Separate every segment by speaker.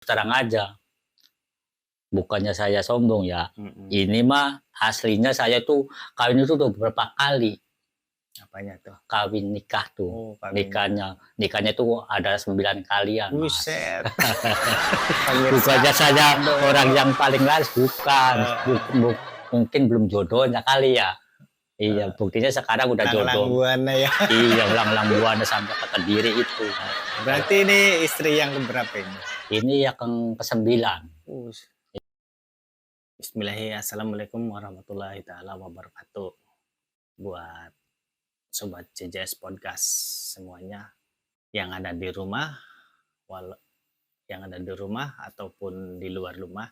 Speaker 1: Terang aja, bukannya saya sombong ya, ini mah aslinya saya tuh kawin itu udah beberapa kali.
Speaker 2: Apanya tuh?
Speaker 1: Kawin nikah tuh.
Speaker 2: Oh,
Speaker 1: Nikahnya tuh ada 9 kalian, Mas.
Speaker 2: Buset.
Speaker 1: Bukannya saya orang yang paling laris, bukan. Mungkin belum jodohnya kali ya. Iya, buktinya sekarang udah jodoh.
Speaker 2: Buana ya.
Speaker 1: Iya, ulang Buana sampai ke Kediri itu.
Speaker 2: Berarti ini istri yang keberapa ini?
Speaker 1: Ini yang ke-9.
Speaker 2: Bismillahirrahmanirrahim. Assalamualaikum warahmatullahi taala wabarakatuh. Buat sobat CJS Podcast semuanya yang ada di rumah, ataupun di luar rumah.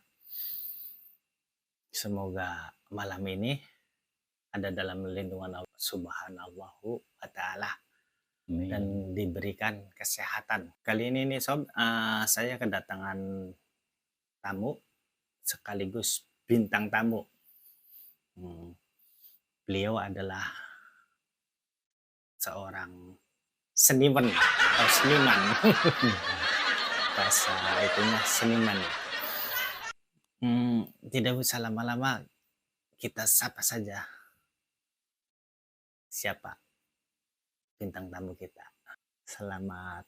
Speaker 2: Semoga malam ini ada dalam lindungan Allah Subhanahu wa taala dan diberikan kesehatan. Kali ini nih sob, saya kedatangan tamu sekaligus bintang tamu. Beliau adalah seorang seniman atau seniman. Bahasa itunya seniman. Tidak usah lama-lama, kita sapa saja. Siapa bintang tamu kita? Selamat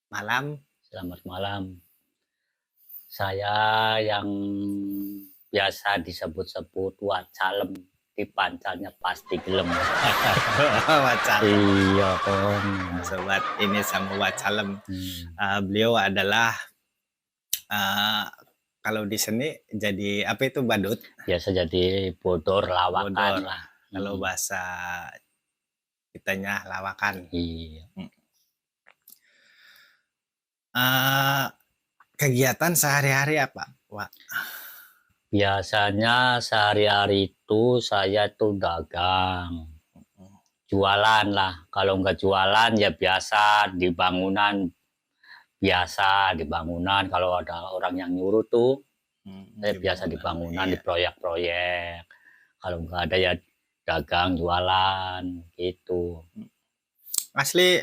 Speaker 2: malam.
Speaker 1: Selamat malam. Saya yang biasa disebut-sebut Wacalem, dipancarnya pasti gelem.
Speaker 2: Wacalem.
Speaker 1: Iya, Om.
Speaker 2: Sobat, ini sama Wacalem. Beliau adalah kalau di seni jadi apa itu badut?
Speaker 1: Biasa jadi bodor lawakan.
Speaker 2: Bodor. Kalau bahasa kitanya lawakan.
Speaker 1: Iya.
Speaker 2: Kegiatan sehari-hari apa, Wak?
Speaker 1: Biasanya sehari-hari itu saya tuh dagang. Jualan lah. Kalau nggak jualan ya biasa di bangunan. Kalau ada orang yang nyuruh tuh, saya biasa di bangunan, di proyek-proyek. Kalau nggak ada ya dagang, jualan, gitu.
Speaker 2: Asli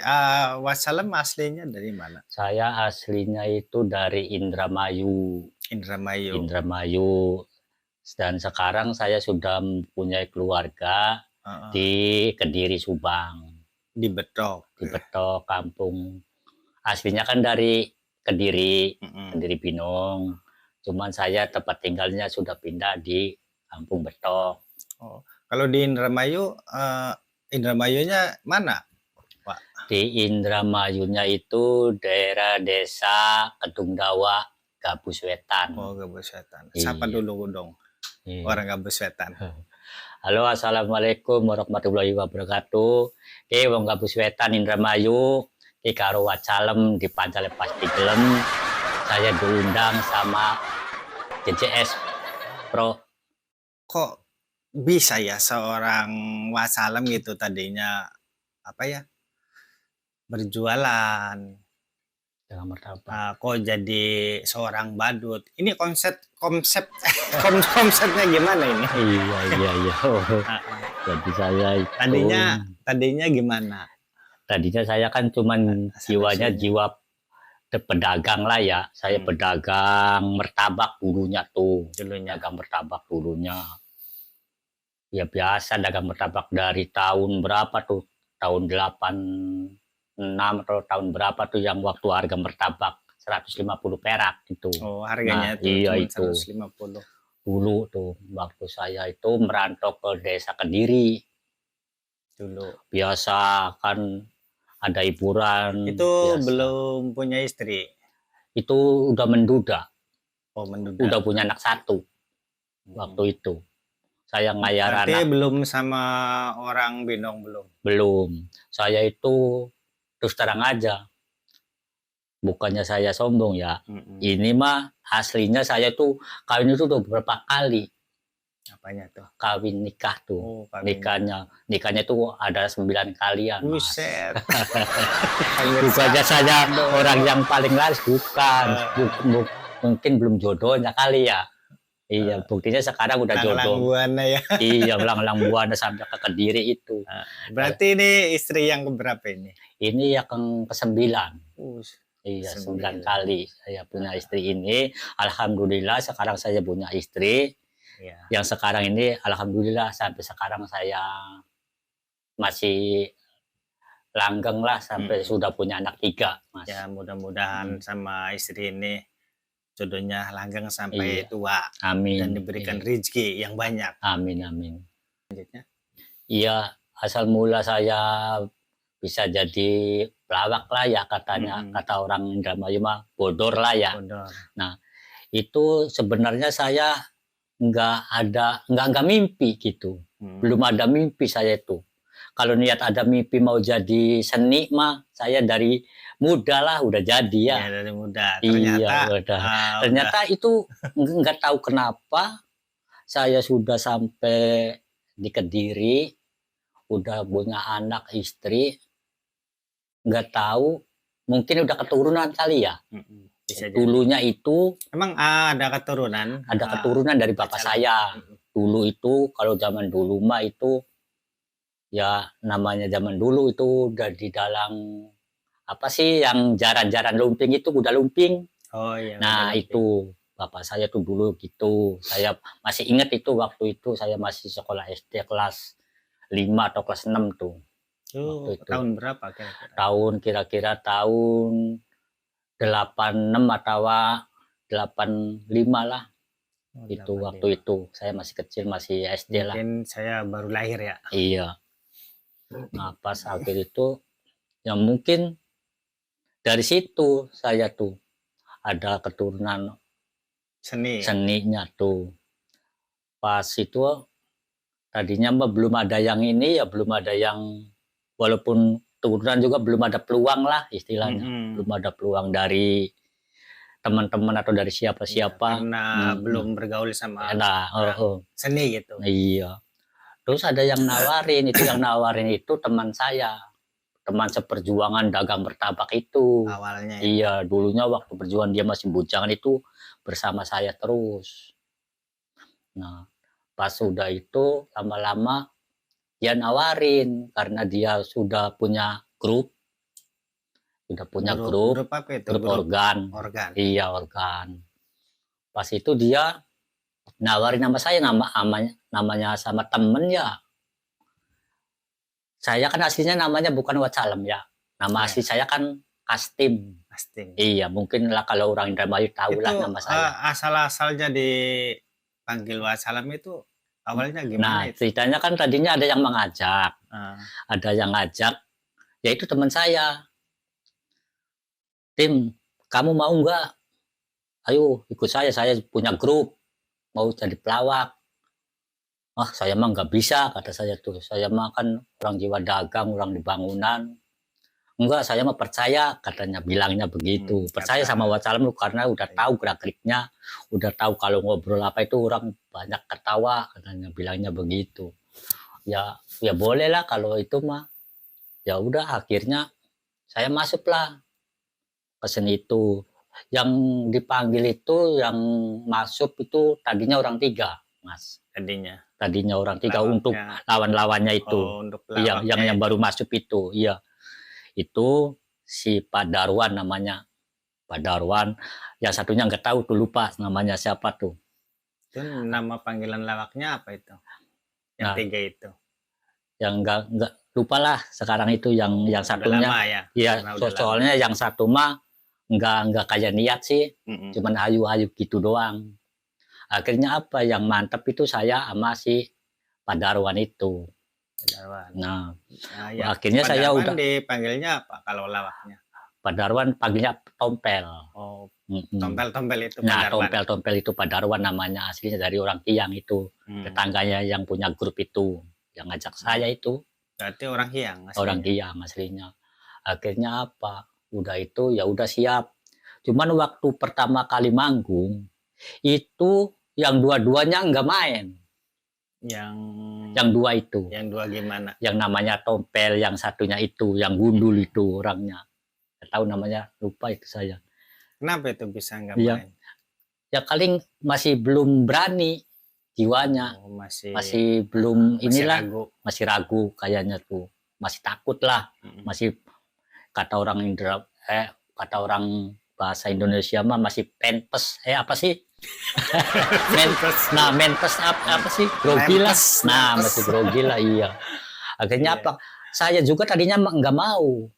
Speaker 2: Wacalem aslinya dari mana?
Speaker 1: Saya aslinya itu dari Indramayu. Dan sekarang saya sudah mempunyai keluarga di Kediri, Subang.
Speaker 2: Di Betok,
Speaker 1: kampung. Aslinya kan dari Kediri, Kediri Binong. Cuman saya tempat tinggalnya sudah pindah di Kampung Betok.
Speaker 2: Oh, kalau di Indramayu, Indramayunya mana, Pak?
Speaker 1: Di Indramayunya itu daerah desa Kedungdawa, Gabus Wetan.
Speaker 2: Oh, Gabus Wetan. Siapa dulu dong? Orang Gabus Wetan.
Speaker 1: Halo, assalamualaikum warahmatullahi wabarakatuh. Wong Gabus Wetan Indramayu. Karo Wacalem di Pancale pasti gelem. Saya diundang sama CJS Pro.
Speaker 2: Kok bisa ya seorang Wacalem gitu tadinya apa ya, berjualan
Speaker 1: Dengan martabak.
Speaker 2: Kok jadi seorang badut? Ini konsepnya gimana ini?
Speaker 1: Iya. Jadi saya itu
Speaker 2: tadinya gimana?
Speaker 1: Tadinya saya kan cuman jiwanya jiwa pedagang lah ya. Saya pedagang martabak dulunya tuh. Dagang martabak dulunya. Ya biasa dagang martabak dari tahun berapa tuh? Tahun 86 atau tahun berapa tuh yang waktu harga martabak 150 perak gitu.
Speaker 2: Oh, harganya tuh
Speaker 1: iya
Speaker 2: cuma
Speaker 1: itu.
Speaker 2: 150.
Speaker 1: Dulu tuh waktu saya itu merantau ke desa Kediri.
Speaker 2: Dulu.
Speaker 1: Biasa kan ada hiburan.
Speaker 2: Itu biasa. Belum punya istri?
Speaker 1: Itu udah menduda.
Speaker 2: Oh, menduda.
Speaker 1: Udah punya anak 1 waktu itu. Saya ngayar
Speaker 2: berarti
Speaker 1: anak.
Speaker 2: Belum sama orang Binong belum?
Speaker 1: Belum. Saya itu terus terang aja. Bukannya saya sombong ya. Ini mah aslinya saya tuh kawin itu udah beberapa kali.
Speaker 2: Apanya tuh?
Speaker 1: Kawin nikah tuh. Nikahnya tuh ada 9 kalian.
Speaker 2: Buset.
Speaker 1: Bukannya saya orang yang paling laris, bukan. Mungkin belum jodohnya kali ya. Iya, buktinya sekarang udah jodoh.
Speaker 2: Buana ya.
Speaker 1: Iya, ulang Buana sampai ke Kediri itu.
Speaker 2: Berarti ini istri yang keberapa ini?
Speaker 1: Ini yang ke-9. Iya, 9
Speaker 2: 9.
Speaker 1: kali saya punya istri ini. Alhamdulillah sekarang saya punya istri.
Speaker 2: Iya.
Speaker 1: Yang sekarang ini alhamdulillah sampai sekarang saya masih langgeng lah sampai sudah punya anak 3, Mas.
Speaker 2: Ya mudah-mudahan sama istri ini jodohnya langgeng sampai
Speaker 1: Iya.
Speaker 2: tua
Speaker 1: Amin.
Speaker 2: dan diberikan
Speaker 1: Iya.
Speaker 2: rezeki yang banyak.
Speaker 1: Amin, amin.
Speaker 2: Selanjutnya,
Speaker 1: Iya, asal mula saya bisa jadi pelawak lah ya katanya, kata orang Indramayu mah bodor lah ya.
Speaker 2: bodor.
Speaker 1: Nah, itu sebenarnya saya nggak mimpi gitu. Belum ada mimpi saya itu. Kalau niat ada mimpi mau jadi seni mah saya dari muda lah udah jadi ya.
Speaker 2: Ya dari muda.
Speaker 1: Iya,
Speaker 2: Ternyata
Speaker 1: udah. Ternyata itu nggak tahu kenapa saya sudah sampai di Kediri, udah punya anak istri, nggak tahu mungkin udah keturunan kali ya.
Speaker 2: Bisa jadi.
Speaker 1: Dulunya itu
Speaker 2: Emang ada keturunan?
Speaker 1: ada keturunan dari bapak saya. Dulu itu kalau zaman dulu mah itu ya namanya zaman dulu itu udah di dalam apa sih yang jaran-jaran lumping itu kuda lumping.
Speaker 2: Oh iya.
Speaker 1: Nah
Speaker 2: kuda lumping.
Speaker 1: itu bapak saya tuh dulu gitu. Saya masih ingat itu waktu itu saya masih sekolah SD kelas 5 atau kelas 6 tuh.
Speaker 2: Itu
Speaker 1: Waktu itu.
Speaker 2: tahun berapa kira-kira?
Speaker 1: Tahun kira-kira tahun 86 atau 85 lah.
Speaker 2: Oh,
Speaker 1: Itu
Speaker 2: 85.
Speaker 1: waktu itu saya masih kecil, masih SD lah.
Speaker 2: Mungkin saya baru lahir ya.
Speaker 1: Iya. Nah pas akhir itu ya mungkin dari situ saya tuh ada keturunan seninya tuh. Pas itu tadinya mah belum ada yang ini ya, belum ada yang walaupun turunan juga belum ada peluang lah istilahnya. Belum ada peluang dari teman-teman atau dari siapa-siapa.
Speaker 2: Karena belum bergaul sama seni gitu.
Speaker 1: Iya. Terus ada yang nawarin, itu teman saya. Teman seperjuangan dagang martabak itu.
Speaker 2: Awalnya ya.
Speaker 1: Iya, dulunya waktu perjuangan dia masih bujangan itu bersama saya terus. Nah, pas sudah itu lama-lama dia nawarin karena dia sudah punya grup.
Speaker 2: Grup apa itu?
Speaker 1: Grup organ. Iya, organ. Pas itu dia nawarin nama saya, namanya sama temen ya. Saya kan aslinya namanya bukan Watsalem ya. Nama asli saya kan Kastim. Iya, mungkin lah kalau orang Indramayu tahu lah nama saya.
Speaker 2: Asal-asalnya dipanggil Watsalem itu awalnya gimana?
Speaker 1: Nah, ceritanya kan tadinya ada yang mengajak. Ada yang ngajak, yaitu teman saya. Tim, kamu mau nggak? Ayo ikut saya punya grup. Mau jadi pelawak. Ah, saya mah nggak bisa, kata saya tuh. Saya mah kan orang jiwa dagang, orang di bangunan. Enggak, saya mah percaya, katanya, bilangnya begitu. Percaya sama Watsalem karena udah tahu gerak-geriknya, udah tahu kalau ngobrol apa itu orang banyak ketawa, katanya, bilangnya begitu. Ya boleh lah kalau itu mah. Ya udah, akhirnya saya masuklah ke seni itu. Yang dipanggil itu, yang masuk itu tadinya orang 3, Mas. Tadinya orang 3 untuk lawan-lawannya itu. Iya, yang baru masuk itu. Iya. Itu si Pak Darwan namanya. Pak Darwan. Yang satunya nggak tahu tuh, lupa namanya siapa tuh.
Speaker 2: Itu nama panggilan lawaknya apa itu? Yang 3 itu.
Speaker 1: Yang nggak lupa lah sekarang itu yang satunya.
Speaker 2: Lama ya.
Speaker 1: Iya, soalnya yang satu mah nggak kayak niat sih. Cuman hayu-hayu gitu doang. Akhirnya apa yang mantep itu saya sama si Pak Darwan itu. Nah, akhirnya saya udah
Speaker 2: dipanggilnya apa kalau lawaknya?
Speaker 1: Pak Darwan panggilnya Tompel.
Speaker 2: Oh, Tompel itu.
Speaker 1: Nah, Tompel itu Pak Darwan namanya, aslinya dari orang Kiang itu. Tetangganya yang punya grup itu, yang ngajak saya itu.
Speaker 2: Berarti orang Kiang aslinya.
Speaker 1: Orang Kiang aslinya. Akhirnya apa? Udah itu ya udah siap. Cuman waktu pertama kali manggung itu yang dua-duanya nggak main. Yang 2 itu.
Speaker 2: Yang 2 gimana?
Speaker 1: Yang namanya Tompel, yang satunya itu, yang gundul itu orangnya. Nggak tahu namanya, lupa itu saya.
Speaker 2: Kenapa itu bisa nggak main?
Speaker 1: Ya kali masih belum berani jiwanya. Masih belum inilah. Masih ragu kayaknya tuh. Masih takut lah. Masih kata orang kata orang bahasa Indonesia mah masih penpes. Apa sih? Menpes apa sih? Grogi lah. Nah, masih grogi lah, iya. Akhirnya apa? Saya juga tadinya nggak mau.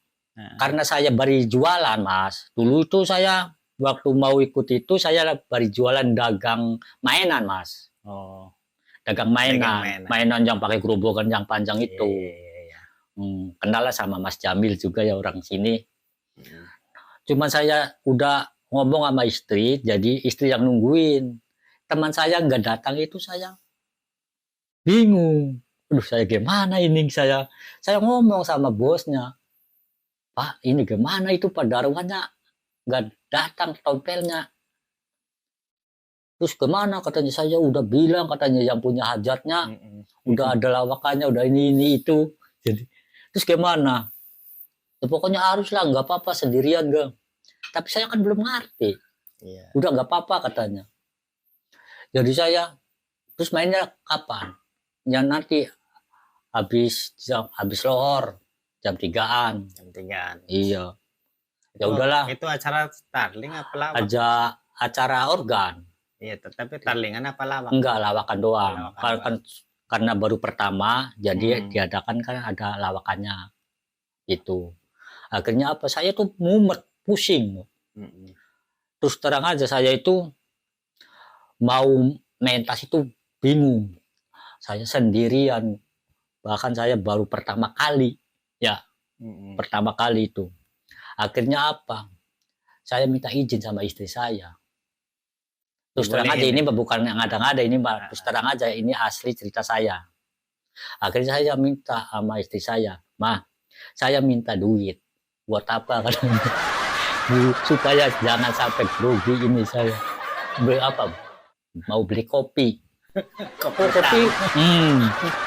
Speaker 1: Karena saya baru jualan, Mas. Dulu itu saya waktu mau ikut itu saya baru jualan dagang mainan, Mas.
Speaker 2: Oh,
Speaker 1: Dagang mainan yang pakai gerobokan yang panjang itu. Kenal lah sama Mas Jamil juga ya, orang sini. Cuman saya udah ngomong sama istri, jadi istri yang nungguin. Teman saya nggak datang itu saya bingung. Aduh, saya gimana ini? Saya ngomong sama bosnya, Pak, ini gimana itu Pak Darwannya nggak datang tompelnya. Terus kemana katanya, saya udah bilang katanya yang punya hajatnya udah ada lawakannya, udah ini itu. Jadi terus gimana? Ya, pokoknya haruslah, nggak apa-apa sendirian Gang. Tapi saya kan belum ngerti. Udah nggak apa-apa katanya. Jadi saya terus mainnya kapan? Ya nanti habis lohor jam 3-an.
Speaker 2: Jam 3-an.
Speaker 1: Iya. Ya udahlah.
Speaker 2: Itu acara Starling apa lawak?
Speaker 1: Acara organ.
Speaker 2: Iya, tapi tarlingan apa lawak?
Speaker 1: Enggak, lawakan doang. Karena baru pertama, jadi diadakan kan ada lawakannya. Gitu. Akhirnya apa? Saya tuh mumet, pusing. Terus terang aja saya itu mau mentas itu bingung. Saya sendirian. Bahkan saya baru pertama kali. Ya, pertama kali itu. Akhirnya apa? Saya minta izin sama istri saya. Terus terang aja ini bukan yang ada-ada, ini terus terang aja ini asli cerita saya. Akhirnya saya minta sama istri saya, Ma, saya minta duit. Buat apa katanya? Supaya jangan sampai grogi ini saya. Mau beli kopi. Kopi.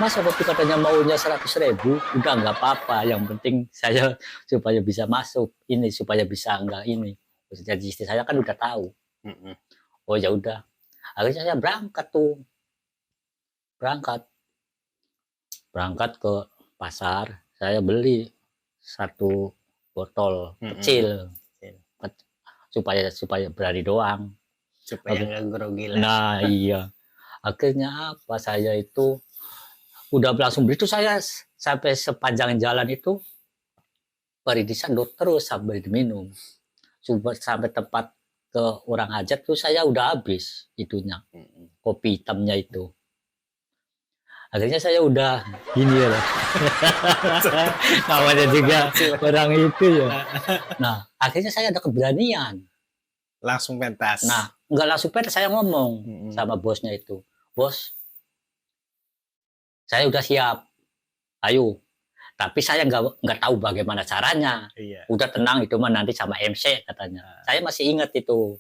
Speaker 1: Masa kopi katanya maunya 100.000, udah nggak apa-apa. Yang penting saya supaya bisa masuk ini, supaya bisa enggak ini. Jadi istri saya kan udah tahu. Oh ya udah, akhirnya saya berangkat ke pasar, saya beli 1 botol kecil supaya berani doang,
Speaker 2: supaya nggak grogi lah.
Speaker 1: Nah iya, akhirnya apa, saya itu udah langsung beli itu, saya sampai sepanjang jalan itu beri disadot terus sampai diminum, sampai tempat ke orang hajat tuh saya udah habis itunya, kopi hitamnya itu. Akhirnya saya udah gini ya lah. Namanya juga orang itu ya. Nah akhirnya saya ada keberanian.
Speaker 2: Langsung pentas.
Speaker 1: Nah nggak langsung pentas, saya ngomong sama bosnya itu, Bos, saya udah siap, ayo. Tapi saya nggak tahu bagaimana caranya. Udah tenang, itu mah nanti sama MC katanya. Saya masih ingat itu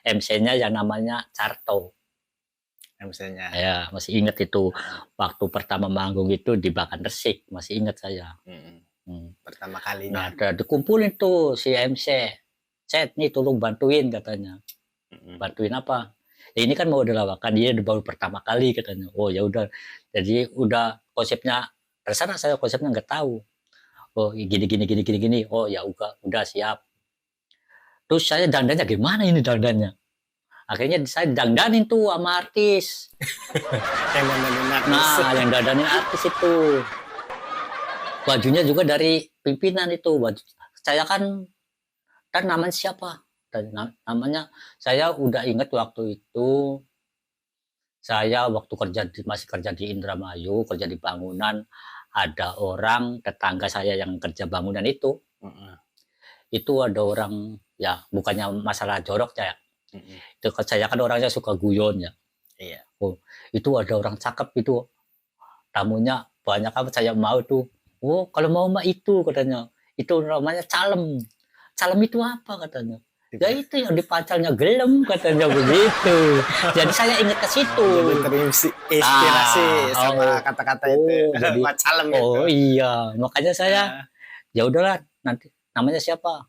Speaker 1: MC-nya yang namanya Carto.
Speaker 2: MC-nya.
Speaker 1: Ya masih ingat itu. Waktu pertama manggung itu di Bakan Resik, masih ingat saya.
Speaker 2: Pertama kalinya.
Speaker 1: Nah, dikumpulin tuh si MC. Set nih, tolong bantuin katanya. Bantuin apa? Ya, ini kan mau dilawakan, dia baru pertama kali katanya. Oh ya udah. Jadi udah konsepnya. Terserah, saya konsepnya nggak tahu. Oh gini. Oh ya udah siap. Terus saya dandannya gimana ini dandannya? Akhirnya saya dandanin tuh sama artis.
Speaker 2: Yang dandanin artis.
Speaker 1: Nah, yang dandanin artis itu. Bajunya juga dari pimpinan itu. Saya kan namanya siapa? Namanya saya udah ingat waktu itu. Saya waktu masih kerja di Indramayu, kerja di bangunan, ada orang tetangga saya yang kerja bangunan itu. Itu ada orang, ya bukannya masalah jorok ya. Itu saya kan orangnya suka guyon ya.
Speaker 2: Iya.
Speaker 1: Oh, itu ada orang cakep itu. Tamunya banyak apa, saya mau tuh. Oh, kalau mau mah itu katanya. Itu namanya calem. Calem itu apa katanya? Ya itu yang dipacalnya gelem katanya begitu. Jadi saya ingat ke situ.
Speaker 2: Terinspirasi sama kata-kata itu.
Speaker 1: Jadi,
Speaker 2: Macalem
Speaker 1: itu. Oh iya, makanya saya ya udahlah, nanti namanya siapa?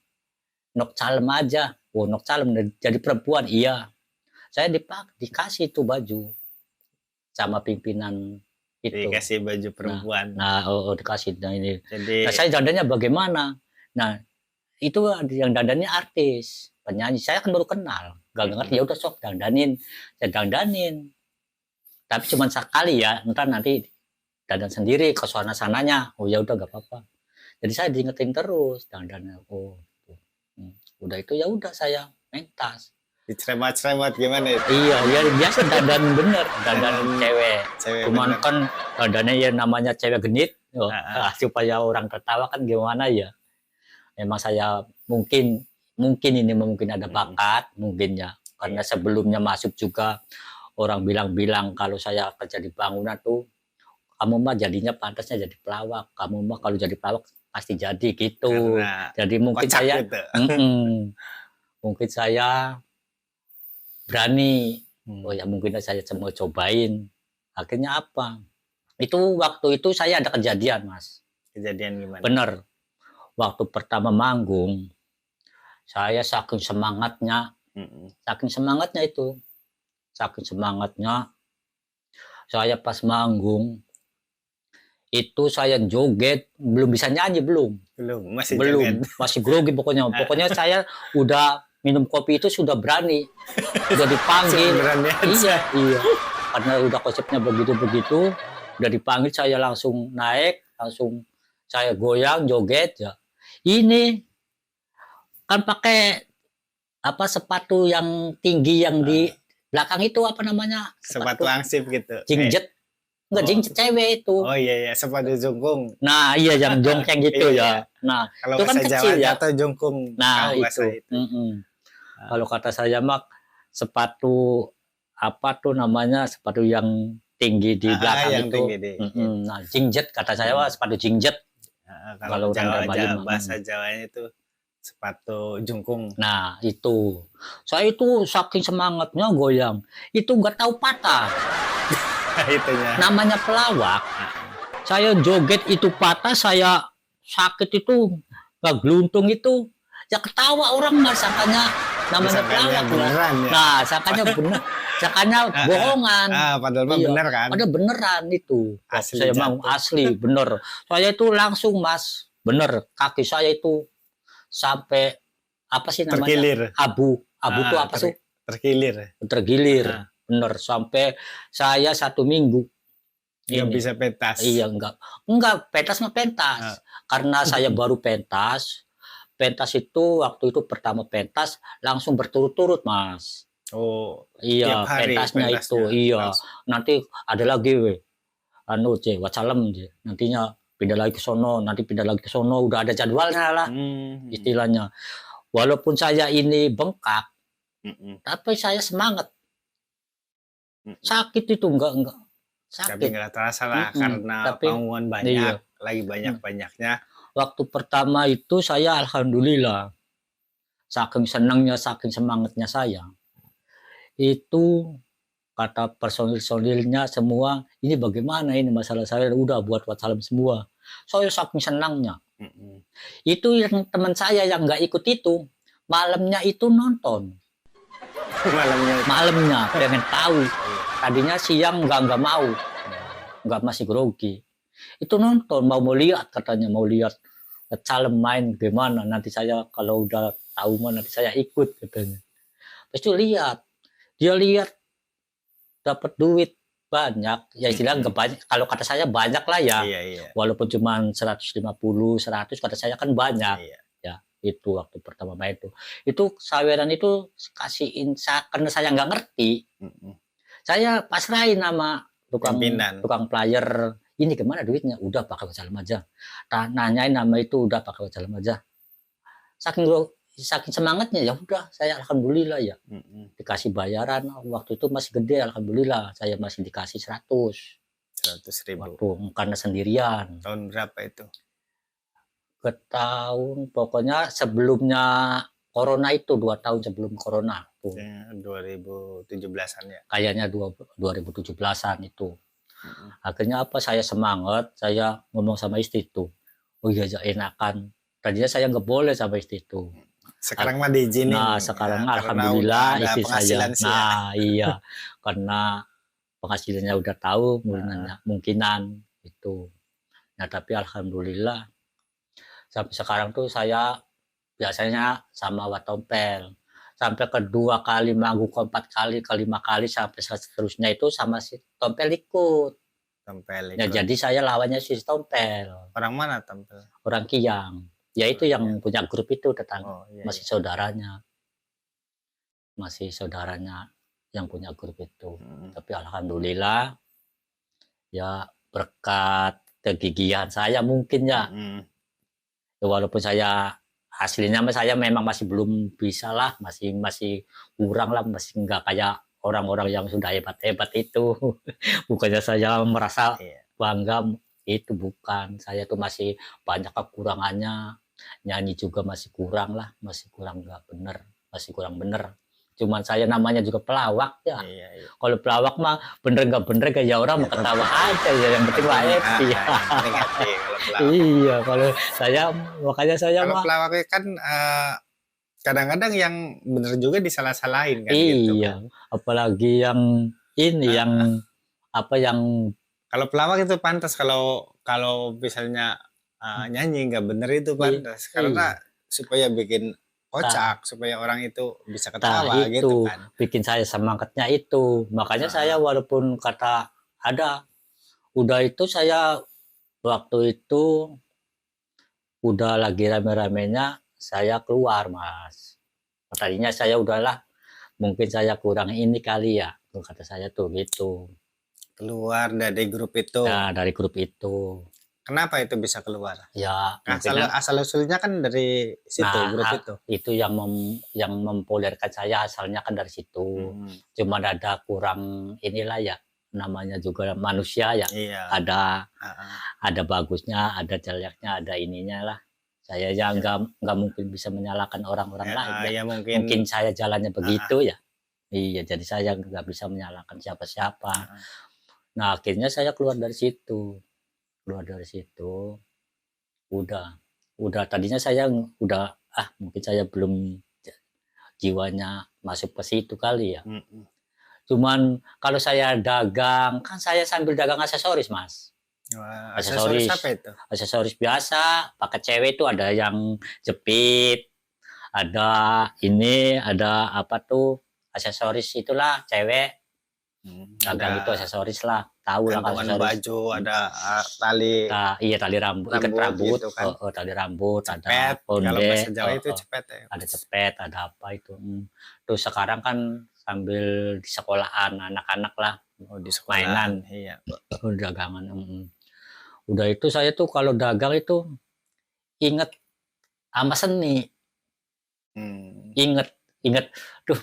Speaker 1: Nok Calem aja. Oh, Nok Calem jadi perempuan, iya. Saya dikasih tuh baju sama pimpinan itu.
Speaker 2: Dikasih baju perempuan.
Speaker 1: Nah dikasih. Nah ini. Jadi, nah saya dandannya bagaimana? Nah itu yang dandannya artis, penyanyi. Saya kan baru kenal, gak ngerti, ya udah sok dandanin, saya dandanin. Tapi cuma sekali ya, ntar nanti dandan sendiri ke sana-sananya. Oh ya udah gak apa-apa. Jadi saya diingetin terus dandannya. Oh, udah itu ya udah saya pentas.
Speaker 2: Diceremat-ceremat gimana itu?
Speaker 1: Iya, ya biasa dandan bener, dandan cewek. Cuman
Speaker 2: bener.
Speaker 1: kan dandannya ya namanya cewek genit, supaya orang tertawa kan gimana ya. Memang saya mungkin ini mungkin ada bakat, mungkin ya. Karena sebelumnya masuk juga orang bilang-bilang kalau saya kerja di bangunan tuh, kamu mah jadinya pantasnya jadi pelawak, kamu mah kalau jadi pelawak pasti jadi gitu.
Speaker 2: Karena
Speaker 1: Jadi mungkin
Speaker 2: kocak
Speaker 1: saya,
Speaker 2: gitu.
Speaker 1: mungkin saya berani. Oh ya mungkin saya mau cobain. Akhirnya apa? Itu waktu itu saya ada kejadian, Mas.
Speaker 2: Kejadian gimana?
Speaker 1: Bener. Waktu pertama manggung, saya saking semangatnya itu, saking semangatnya, saya pas manggung, itu saya joget, belum bisa nyanyi,
Speaker 2: masih
Speaker 1: belum,
Speaker 2: joget.
Speaker 1: masih grogi pokoknya. Pokoknya saya udah minum kopi itu sudah berani, udah dipanggil. Iya, karena udah konsepnya begitu, udah dipanggil saya langsung naik, langsung saya goyang, joget ya. Ini kan pakai apa sepatu yang tinggi yang di belakang itu apa namanya?
Speaker 2: Sepatu angsip gitu.
Speaker 1: Jingjet. Enggak, jingjet cewek itu.
Speaker 2: Oh iya, sepatu jongkung.
Speaker 1: Nah, iya yang jongkeng gitu ya. Nah,
Speaker 2: kalau
Speaker 1: itu kan kecil ya.
Speaker 2: Atau jongkung.
Speaker 1: Nah, itu. Kalau kata saya mah sepatu apa tuh namanya? Sepatu yang tinggi di belakang
Speaker 2: yang
Speaker 1: itu. Nah, jingjet kata saya mah sepatu jingjet.
Speaker 2: Kalau bahasa Jawanya itu sepatu jungkung.
Speaker 1: Nah, itu. Saya itu saking semangatnya goyang. Itu nggak tahu patah.
Speaker 2: Itunya.
Speaker 1: Namanya pelawak. Saya joget itu patah, saya sakit itu, nggak geluntung itu. Ya ketawa orang mas, sangkanya namanya pelawak.
Speaker 2: Beneran, ya?
Speaker 1: Nah, sangkanya bener. Sangkanya bohongan.
Speaker 2: Padahal bener kan?
Speaker 1: Padahal beneran itu.
Speaker 2: Asli
Speaker 1: saya mau asli, bener. Saya itu langsung mas, bener. Kaki saya itu sampai apa sih namanya?
Speaker 2: Terkilir.
Speaker 1: Abu itu apa sih? Tergilir. Bener, sampai saya 1 minggu.
Speaker 2: Nggak bisa pentas.
Speaker 1: Iya, enggak pentas mah pentas. Karena saya baru pentas. Pentas itu waktu itu pertama pentas langsung berturut-turut, Mas.
Speaker 2: Oh,
Speaker 1: iya, pentasnya itu. Iya. Nanti ada lagi Wacalem nantinya pindah lagi ke sono, nanti pindah lagi ke sono, udah ada jadwalnya lah. Istilahnya. Walaupun saya ini bengkak, tapi saya semangat. Sakit itu enggak sakit.
Speaker 2: Tapi enggak terasa lah karena panggungan banyak, lagi banyak-banyaknya.
Speaker 1: Waktu pertama itu saya alhamdulillah saking senangnya, saking semangatnya saya. Itu kata personil-personilnya semua, ini bagaimana ini masalah saya udah buat Wacalem semua. Saya saking senangnya. Itu yang teman saya yang enggak ikut itu, malamnya itu nonton. Malamnya pengen tahu. Tadinya siang nggak mau, nggak masih grogi. Itu nonton mau lihat katanya, mau lihat Wacalem main gimana. Nanti saya kalau udah tahu mah nanti saya ikut katanya. Terus dia lihat dapat duit banyak, ya istilahnya nggak banyak. Kalau kata saya banyak lah ya, walaupun cuma 150, 100 kata saya kan banyak. Ya itu waktu pertama main itu saweran itu kasihin karena saya nggak ngerti. Saya pasrahin nama tukang player, ini gimana duitnya? Udah pakai Wacalem aja. Nanyain nama itu udah pakai Wacalem aja. Saking semangatnya ya udah, saya alhamdulillah ya. Dikasih bayaran waktu itu masih gede, alhamdulillah. Saya masih dikasih 100.000. Waktu karena sendirian.
Speaker 2: Tahun berapa itu?
Speaker 1: Ke tahun pokoknya sebelumnya Corona itu 2 tahun sebelum Corona.
Speaker 2: 2017-an ya?
Speaker 1: Kayaknya 2017-an itu. Akhirnya apa, saya semangat, saya ngomong sama istri itu. Oh iya, enakan. Tadinya saya nggak boleh sama istri itu.
Speaker 2: Sekarang mah diizinin.
Speaker 1: Nah, sekarang alhamdulillah istri saya. Nah, iya. Karena penghasilannya udah tahu, mungkinan itu. Nah, tapi alhamdulillah sampai sekarang tuh saya biasanya sama Watompel. Sampai kedua kali manggung, keempat kali, kelima kali sampai seterusnya itu sama si Tompel ikut.
Speaker 2: Tompel
Speaker 1: Ya
Speaker 2: ikut.
Speaker 1: jadi saya lawannya si Tompel.
Speaker 2: Orang mana Tompel?
Speaker 1: Orang Kiyang. Ya itu yang punya grup itu tetangga.
Speaker 2: Iya,
Speaker 1: Masih saudaranya. Masih saudaranya yang punya grup itu. Tapi alhamdulillah ya berkat kegigihan saya mungkin ya. Walaupun saya aslinya saya memang masih belum bisa lah, masih kurang lah, masih nggak kayak orang-orang yang sudah hebat-hebat itu. Bukannya saya merasa bangga, itu bukan. Saya tuh masih banyak kekurangannya, nyanyi juga masih kurang lah, masih kurang nggak bener, masih kurang bener. Cuman saya namanya juga pelawak ya. Kalau pelawak mah bener nggak bener kayak orang mau ketawa aja ya, yang penting lah happy. Iya, kalau saya makanya saya
Speaker 2: Kalau
Speaker 1: mah
Speaker 2: pelawak kan kadang-kadang yang bener juga disalah-salahin kan gitu
Speaker 1: iya,
Speaker 2: kan.
Speaker 1: apalagi yang ini yang apa yang
Speaker 2: Kalau pelawak itu pantas, kalau misalnya nyanyi nggak bener itu pantas, karena supaya bikin kocak, supaya orang itu bisa ketawa gitu kan.
Speaker 1: bikin saya semangatnya itu. Makanya saya walaupun kata ada, udah itu saya waktu itu udah lagi rame-ramenya saya keluar, Mas. Tadinya saya udahlah, mungkin saya kurang ini kali ya, kata saya tuh gitu.
Speaker 2: Keluar dari grup itu.
Speaker 1: Nah, dari grup itu.
Speaker 2: Kenapa itu bisa keluar?
Speaker 1: Ya,
Speaker 2: asal usulnya kan dari situ, grup itu.
Speaker 1: Itu yang mempopulerkan saya asalnya kan dari situ. Cuma ada kurang inilah ya, namanya juga manusia ya.
Speaker 2: Iya.
Speaker 1: Ada bagusnya, ada jeleknya, ada ininya lah. Saya ya nggak mungkin bisa menyalahkan orang-orang lain ya.
Speaker 2: Ya
Speaker 1: Mungkin saya jalannya begitu ya. Iya, jadi saya nggak bisa menyalahkan siapa-siapa. Nah, akhirnya saya keluar dari situ. Udah tadinya saya udah mungkin saya belum jiwanya masuk ke situ kali ya. Cuman kalau saya dagang, kan saya sambil dagang aksesoris, Mas.
Speaker 2: Aksesoris apa itu?
Speaker 1: Aksesoris biasa, pakai cewek itu ada yang jepit, ada ini, ada apa tuh, aksesoris itulah cewek. Dagang itu aksesoris lah, tahu lah
Speaker 2: aksesoris. Baju, ada tali.
Speaker 1: Iya, tali rambut, ikat rambut,
Speaker 2: gitu kan.
Speaker 1: tali rambut,
Speaker 2: cepet,
Speaker 1: ada ponde,
Speaker 2: kalau bahasa Jawa itu cepet ya.
Speaker 1: Ada cepet, ada apa itu. Terus sekarang kan sambil di sekolahan anak-anak lah,
Speaker 2: di sekolahan,
Speaker 1: mainan, iya, dagangan. Udah itu saya tuh kalau dagang itu inget sama seni, inget, tuh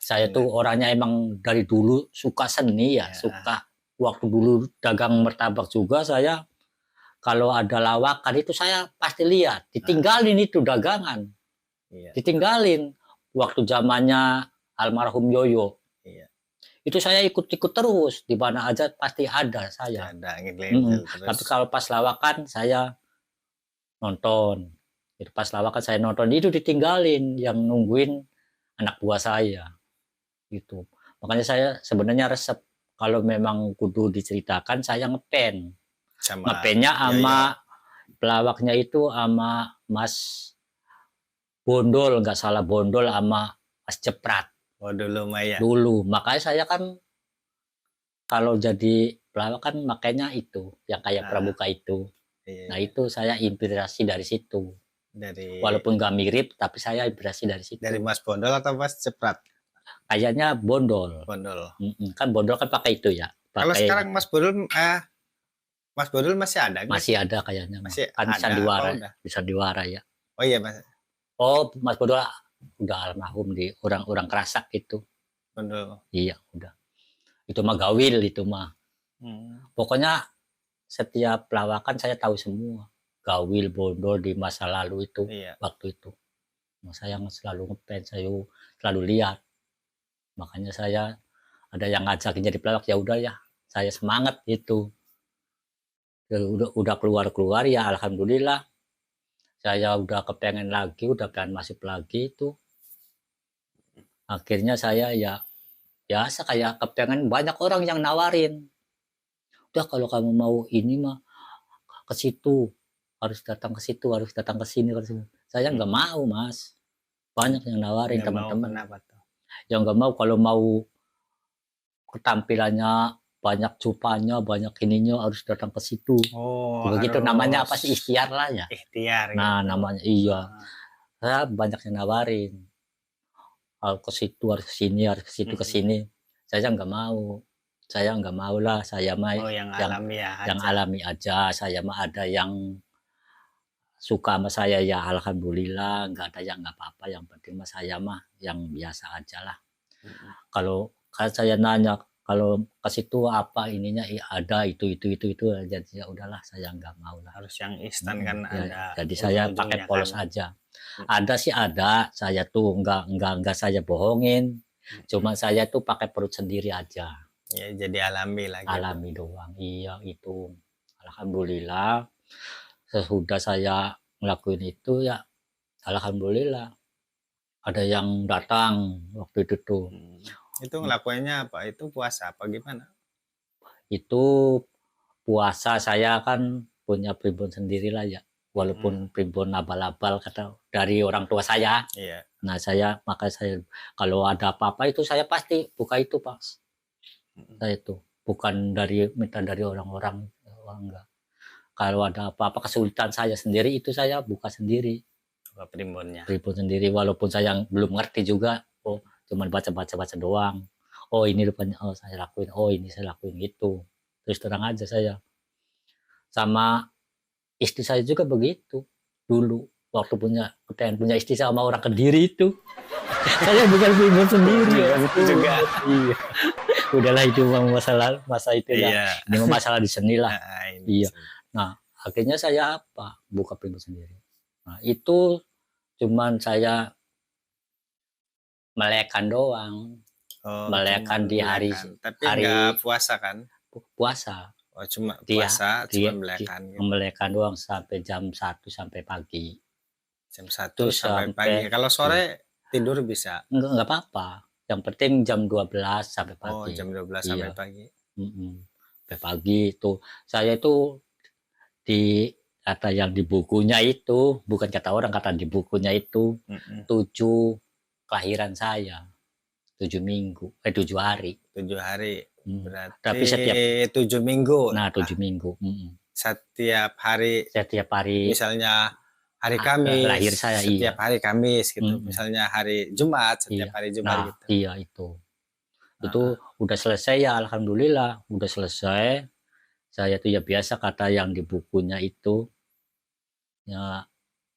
Speaker 1: saya tuh orangnya emang dari dulu suka seni ya, suka. Waktu dulu dagang martabak juga saya, kalau ada lawakan itu saya pasti lihat, ditinggalin itu dagangan. Ditinggalin. Waktu zamannya almarhum Yoyo. Itu saya ikut-ikut terus, di mana aja pasti ada saya. Tapi kalau pas lawakan saya nonton. Itu pas lawakan saya nonton, itu ditinggalin yang nungguin anak buah saya. Gitu. Makanya saya sebenarnya resep kalau memang kudu diceritakan saya ngepen. Ngepennya sama pelawaknya itu sama Mas Bondol, nggak salah Bondol sama Mas Ceprat.
Speaker 2: Oh dulu Maya.
Speaker 1: Dulu, makanya saya kan kalau jadi pelawak kan makanya itu yang kayak pramuka itu. Nah itu saya inspirasi dari situ. Walaupun nggak mirip, tapi saya inspirasi dari situ.
Speaker 2: Dari Mas Bondol atau Mas Ceprat?
Speaker 1: Kayaknya Bondol. Kan Bondol kan pakai itu ya.
Speaker 2: Kalau sekarang Mas Bondol masih ada?
Speaker 1: Masih ada kayaknya.
Speaker 2: Masih
Speaker 1: kan
Speaker 2: ada.
Speaker 1: Sandiwara ya.
Speaker 2: Oh iya Mas.
Speaker 1: Oh Mas Bondol udah almarhum di orang Kerasak itu.
Speaker 2: Bondol.
Speaker 1: Iya udah. Itu mah gawil itu mah. Pokoknya setiap pelawakan saya tahu semua. Gawil, Bondol di masa lalu itu, waktu itu. Saya selalu ngefans, saya selalu lihat. Makanya saya ada yang ngajakin jadi pelawak, ya udah ya, saya semangat itu. Udah keluar ya alhamdulillah. Saya udah kepengen lagi, udah pengen masuk lagi itu. Akhirnya saya ya biasa kayak kepengen, banyak orang yang nawarin. Udah kalau kamu mau ini mah ke situ, harus datang ke situ, harus datang ke sini. Saya nggak mau, Mas. Banyak yang nawarin
Speaker 2: Nggak mau
Speaker 1: teman-teman.
Speaker 2: kenapa tuh?
Speaker 1: Yang nggak mau kalau mau ketampilannya banyak cupanya, banyak ininya harus datang ke situ.
Speaker 2: Oh,
Speaker 1: Begitu namanya apa sih,
Speaker 2: harus
Speaker 1: ikhtiar lah ya.
Speaker 2: ikhtiar
Speaker 1: Nah,
Speaker 2: gitu.
Speaker 1: namanya iya.
Speaker 2: Heeh.
Speaker 1: Saya banyak yang nawarin. Harus ke situ, harus ke sini, harus ke situ, ke
Speaker 2: Mhm.
Speaker 1: sini. Saya nggak mau. Saya nggak mau lah, saya mah
Speaker 2: Mau yang
Speaker 1: yang
Speaker 2: alamiah
Speaker 1: yang
Speaker 2: aja.
Speaker 1: alami aja. Saya mah ada yang suka sama saya ya alhamdulillah, nggak ada yang nggak apa-apa, yang penting mah saya mah yang biasa aja lah.
Speaker 2: Mhm.
Speaker 1: Kalau saya nanya, kalau ke situ apa ininya, ada itu jadi ya udahlah saya nggak mau lah.
Speaker 2: Harus yang instan kan
Speaker 1: Ya,
Speaker 2: ada
Speaker 1: jadi saya pakai
Speaker 2: ujung-ujungnya kan.
Speaker 1: polos aja.
Speaker 2: Mhm.
Speaker 1: Ada sih ada, saya tuh nggak saya bohongin,
Speaker 2: Mhm.
Speaker 1: cuma saya tuh pakai perut sendiri aja,
Speaker 2: Ya jadi alami lah gitu.
Speaker 1: alami doang. Iya itu, alhamdulillah sesudah saya ngelakuin itu ya alhamdulillah ada yang datang waktu itu tuh.
Speaker 2: Itu ngelakuinnya apa? Itu puasa apa gimana?
Speaker 1: Itu puasa saya kan punya primbon sendirilah ya,
Speaker 2: Mhm.
Speaker 1: walaupun primbon abal-abal kata dari orang tua saya.
Speaker 2: Iya.
Speaker 1: Nah maka saya kalau ada apa-apa itu saya pasti buka itu, Pak.
Speaker 2: Mhm.
Speaker 1: Saya itu bukan minta dari orang-orang, enggak. Kalau ada apa-apa kesulitan saya sendiri itu saya buka sendiri,
Speaker 2: Buka primbonnya.
Speaker 1: primbon sendiri walaupun saya belum ngerti juga. Oh, cuman baca doang. Oh, ini rupanya, oh saya lakuin, oh ini saya lakuin gitu. Terus terang aja saya. Sama istri saya juga begitu. Dulu waktu punya istri sama orang Kediri itu. Saya bukan primbon sendiri
Speaker 2: Juga
Speaker 1: waktu itu.
Speaker 2: juga.
Speaker 1: Iya. Udahlah itu masa itu lah.
Speaker 2: Iya.
Speaker 1: Ini mah masalah di seni lah.
Speaker 2: Heeh, ini
Speaker 1: Iya.
Speaker 2: sih.
Speaker 1: Nah, akhirnya saya apa? Buka primbon sendiri. Nah, itu cuman saya melekan doang.
Speaker 2: Oh,
Speaker 1: Melekan
Speaker 2: cuman
Speaker 1: di
Speaker 2: belekan. Tapi nggak puasa kan?
Speaker 1: puasa.
Speaker 2: Oh, cuma
Speaker 1: Dia
Speaker 2: puasa,
Speaker 1: dia
Speaker 2: cuma belekan gitu.
Speaker 1: melekan doang sampai jam 1 sampai pagi.
Speaker 2: Jam 1
Speaker 1: Terus
Speaker 2: sampai pagi. Kalau
Speaker 1: iya,
Speaker 2: sore tidur bisa?
Speaker 1: enggak apa-apa. Yang penting jam 12 sampai
Speaker 2: Oh,
Speaker 1: pagi.
Speaker 2: jam 12
Speaker 1: Iya,
Speaker 2: sampai pagi.
Speaker 1: sampai pagi itu. Saya itu kata yang di bukunya itu, bukan kata orang, kata di bukunya itu,
Speaker 2: Mhm.
Speaker 1: 7 kelahiran saya, 7 minggu, 7 hari.
Speaker 2: 7 hari.
Speaker 1: Tapi
Speaker 2: Berarti
Speaker 1: setiap
Speaker 2: 7 minggu
Speaker 1: nah
Speaker 2: lah.
Speaker 1: 7 minggu,
Speaker 2: Setiap hari,
Speaker 1: setiap hari
Speaker 2: misalnya hari
Speaker 1: lahir
Speaker 2: Kamis,
Speaker 1: saya, iya,
Speaker 2: setiap hari Kamis gitu.
Speaker 1: mhm,
Speaker 2: Misalnya hari Jumat,
Speaker 1: iya.
Speaker 2: setiap hari Jumat
Speaker 1: Nah,
Speaker 2: gitu.
Speaker 1: iya itu. Itu
Speaker 2: Heeh.
Speaker 1: udah selesai ya alhamdulillah, udah selesai. Saya tuh ya biasa kata yang di bukunya itu, ya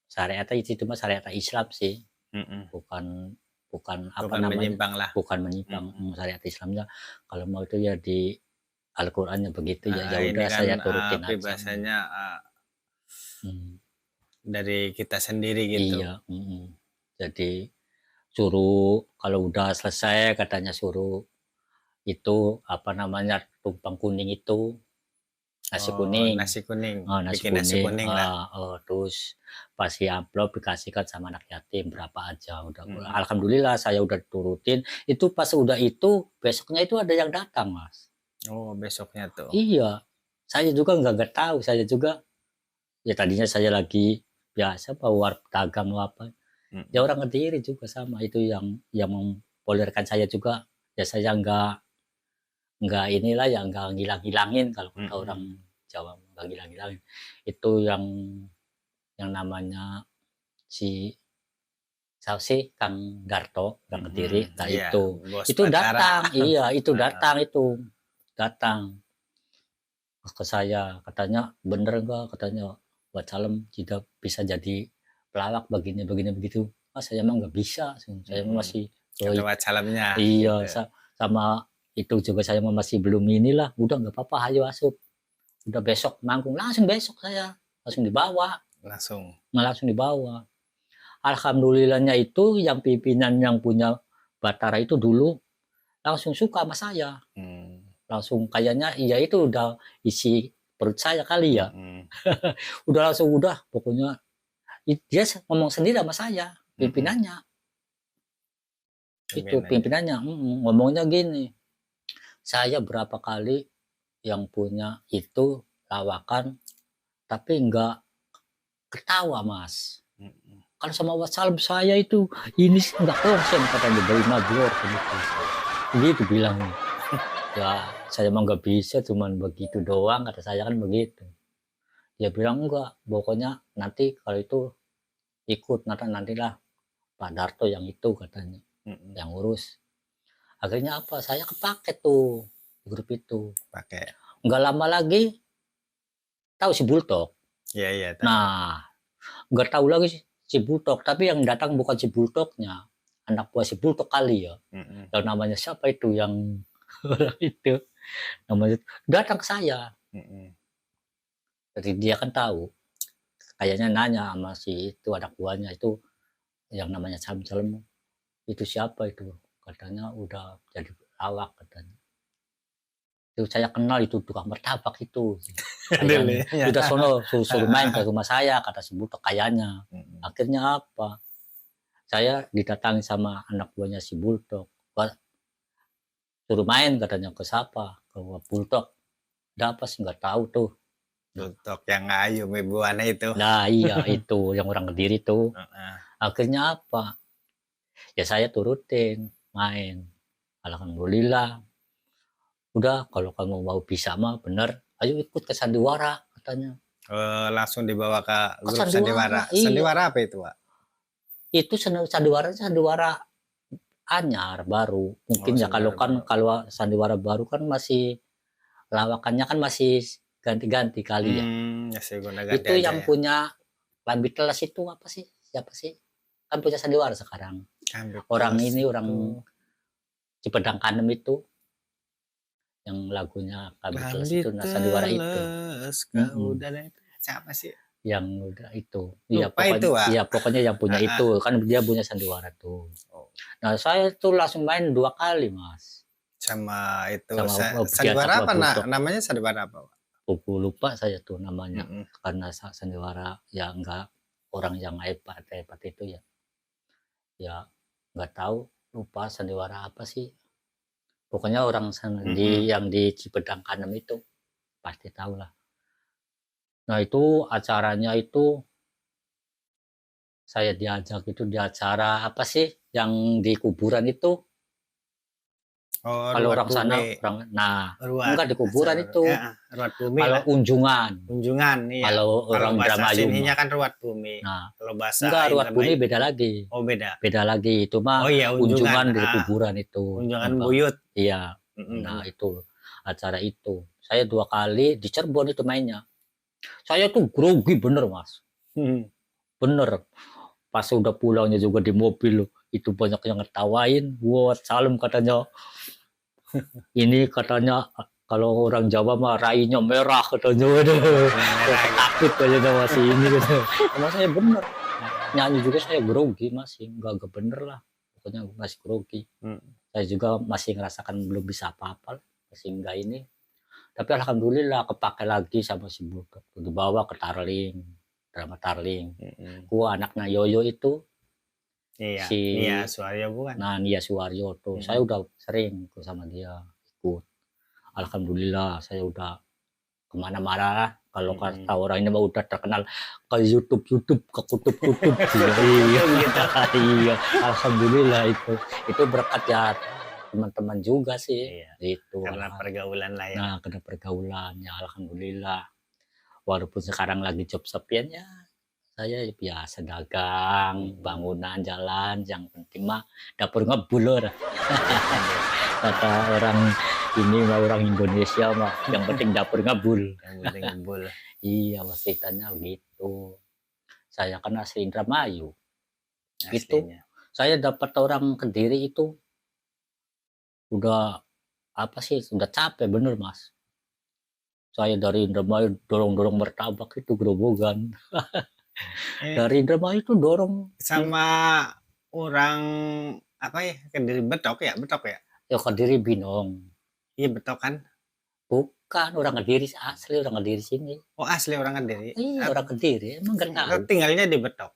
Speaker 1: syariatnya itu cuma syariat Islam sih,
Speaker 2: Mhm.
Speaker 1: bukan bukan apa
Speaker 2: Bukan
Speaker 1: namanya,
Speaker 2: menyimpang lah.
Speaker 1: bukan menyimpang,
Speaker 2: Mhm.
Speaker 1: syariat Islamnya kalau mau itu ya di Al-Qur'annya begitu ya, ya
Speaker 2: Ini
Speaker 1: udah
Speaker 2: kan
Speaker 1: saya turutin aja.
Speaker 2: peribahasanya
Speaker 1: Mhm,
Speaker 2: dari kita sendiri gitu.
Speaker 1: iya, jadi suruh kalau udah selesai katanya suruh itu, apa namanya, tumpang kuning itu, nasi
Speaker 2: Oh,
Speaker 1: kuning,
Speaker 2: nasi kuning,
Speaker 1: nasi
Speaker 2: bikin nasi
Speaker 1: kuning,
Speaker 2: kuning lah.
Speaker 1: terus kasih amplop dikasihkan sama anak yatim berapa aja, udah
Speaker 2: Mhm.
Speaker 1: alhamdulillah saya udah turutin, itu pas udah itu, besoknya itu ada yang datang, Mas.
Speaker 2: Oh, besoknya tuh.
Speaker 1: Iya, saya juga nggak tahu, saya juga ya tadinya saya lagi biasa bawa dagang mau apa, ya
Speaker 2: Mhm.
Speaker 1: orang Kediri juga sama, itu yang mempopulerkan saya juga, ya saya nggak inilah ya, nggak ngilang-ngilangin kalau kata orang
Speaker 2: Mhm.
Speaker 1: Jawa, nggak ngilang-ngilangin. Itu yang namanya si siapa sih, Kang Darto, orang Kediri,
Speaker 2: Mhm.
Speaker 1: nah
Speaker 2: Iya, Bos
Speaker 1: itu
Speaker 2: Batara.
Speaker 1: datang, iya itu
Speaker 2: Heeh.
Speaker 1: datang itu, datang ke saya, katanya, "Bener nggak?" katanya, "Buat Salem jika bisa jadi pelawak begini begini begitu." "Ah, saya mah nggak bisa, saya mah
Speaker 2: Mhm.
Speaker 1: masih
Speaker 2: Kata
Speaker 1: doi."
Speaker 2: Wacalemnya
Speaker 1: Iya,
Speaker 2: gitu.
Speaker 1: sama itu juga saya mah masih belum inilah, "Udah nggak apa-apa, hayo asup." Udah besok manggung, langsung besok saya, langsung dibawa,
Speaker 2: Langsung.
Speaker 1: langsung dibawa. Alhamdulillahnya itu yang pimpinan yang punya Batara itu dulu langsung suka sama saya,
Speaker 2: Mmm.
Speaker 1: langsung kayaknya iya itu udah isi perut saya kali ya,
Speaker 2: Mhm.
Speaker 1: udah pokoknya dia ngomong sendiri sama saya,
Speaker 2: Mhm.
Speaker 1: pimpinannya, itu
Speaker 2: Pimpinannya.
Speaker 1: pimpinannya, ngomongnya gini, "Saya berapa kali yang punya itu lawakan tapi enggak ketawa, Mas."
Speaker 2: Mhm.
Speaker 1: kalau sama wassalam saya itu ini nggak konsen katanya dari Maglor begitu. Begitu bilangnya. Ya saya mah nggak bisa, cuman begitu doang kata saya kan begitu. Dia bilang enggak, pokoknya nanti kalau itu ikut nantilah Pak Darto yang itu katanya, yang urus. Akhirnya apa? Saya kepake tuh grup itu.
Speaker 2: Pakai.
Speaker 1: Nggak lama lagi tahu si Bultok.
Speaker 2: Iya.
Speaker 1: Nah, nggak tahu lagi si Bultok, tapi yang datang bukan si Bultoknya, anak buah si Bultok kali ya. Yang namanya siapa itu yang orang itu namanya datang ke saya. Jadi dia kan tahu, kayaknya nanya sama si itu anak buahnya itu yang namanya Salim, itu siapa itu? Katanya udah jadi lawak katanya. Itu saya kenal itu tukang martabak itu. Kayaknya udah suruh main ke rumah saya kata si Bultok kayaknya. Akhirnya apa? Saya didatangi sama anak buahnya si Bultok. Suruh main katanya ke siapa? Ke Bultok. Udah apa sih nggak tahu tuh.
Speaker 2: Bultok yang ayu ibuana itu.
Speaker 1: Nah iya itu yang orang Kediri tuh. Akhirnya apa? Ya saya turutin main. Alhamdulillah. Udah kalau kamu mau bisa mah bener, ayo ikut ke sandiwara katanya.
Speaker 2: Langsung dibawa ke grup
Speaker 1: sandiwara.
Speaker 2: Iya. Sandiwara apa itu, Pak?
Speaker 1: Itu sandiwara anyar baru. Mungkin ya kalau sandiwara baru kan masih lawakannya kan masih ganti-ganti kali ya. Itu yang punya Lambi Telas itu apa sih? Siapa sih? Kan punya sandiwara sekarang. Orang ini orang Cipedang Kanem itu. Yang lagunya Lambi Telas itu sandiwara itu.
Speaker 2: Siapa sih?
Speaker 1: Yang udah itu. Iya pokoknya yang punya itu kan dia punya sandiwara tuh. Nah saya tuh langsung main 2 kali Mas.
Speaker 2: Sama itu. Sandiwara apa namanya sandiwara apa?
Speaker 1: Aku lupa saya tuh namanya. Karena sandiwara ya enggak orang yang hebat itu ya. Ya enggak tahu lupa sandiwara apa sih. Pokoknya orang yang di Cipedang Kanem itu pasti tahu lah. Nah itu acaranya itu saya diajak itu di acara apa sih yang di kuburan itu. Kalau orang sana enggak di kuburan itu. Kalau unjungan.
Speaker 2: Iya.
Speaker 1: Kalau orang Indramayu
Speaker 2: ininya kan ruat bumi.
Speaker 1: Nah,
Speaker 2: kalau bahasa
Speaker 1: enggak ruat bumi beda lagi.
Speaker 2: Oh beda.
Speaker 1: Beda lagi itu mah unjungan di kuburan itu.
Speaker 2: Unjungan buyut.
Speaker 1: Iya. Nah itu acara itu. Saya 2 kali di Cirebon itu mainnya. Saya tuh grogi bener Mas. Bener. Pas udah pulangnya juga di mobil itu banyak yang ngetawain. Wah salam katanya. Ini katanya kalau orang Jawa mah rainya merah katanya. Takut kayaknya masih ini gitu. Emang saya bener. Nyanyi juga saya grogi masih. Enggak bener lah. Pokoknya masih grogi. Saya juga masih ngerasakan belum bisa apa-apa. Masih enggak ini. Tapi alhamdulillah kepake lagi sama si Bultok. Dibawa ke Tarling. Drama Tarling. Gua anaknya Yoyo itu.
Speaker 2: Iya, Nia Suwaryo bukan?
Speaker 1: Nah, Nia Suwaryo tuh. Saya udah sering sama dia ikut. Alhamdulillah saya udah kemana-mana lah. Kalau kata orang ini mah udah terkenal ke YouTube, ke kutub. Iya, alhamdulillah itu. Itu berkat ya teman-teman juga sih. Itu.
Speaker 2: Karena pergaulan lah ya.
Speaker 1: Nah, karena pergaulan ya alhamdulillah. Walaupun sekarang lagi job sepian ya. Saya biasa dagang, bangunan, jalan, yang penting mah dapur ngebul. Kata orang ini mah orang Indonesia mah, yang penting dapur ngebul.
Speaker 2: Yang penting ngebul.
Speaker 1: Iya, maksudnya gitu. Saya kan asli Indramayu. Itu saya dapat orang Kediri itu udah apa sih? Udah capek bener Mas. Saya dari Indramayu dorong martabak itu gerobogan. Dari Indramayu itu dorong
Speaker 2: sama orang apa ya Kediri Betok ya
Speaker 1: ya Kediri Binong.
Speaker 2: Iya Betok kan
Speaker 1: bukan orang Kediri asli orang Kediri sini.
Speaker 2: Oh asli orang Kediri.
Speaker 1: Iya orang Kediri emang nggak tahu.
Speaker 2: Tinggalnya di Betok.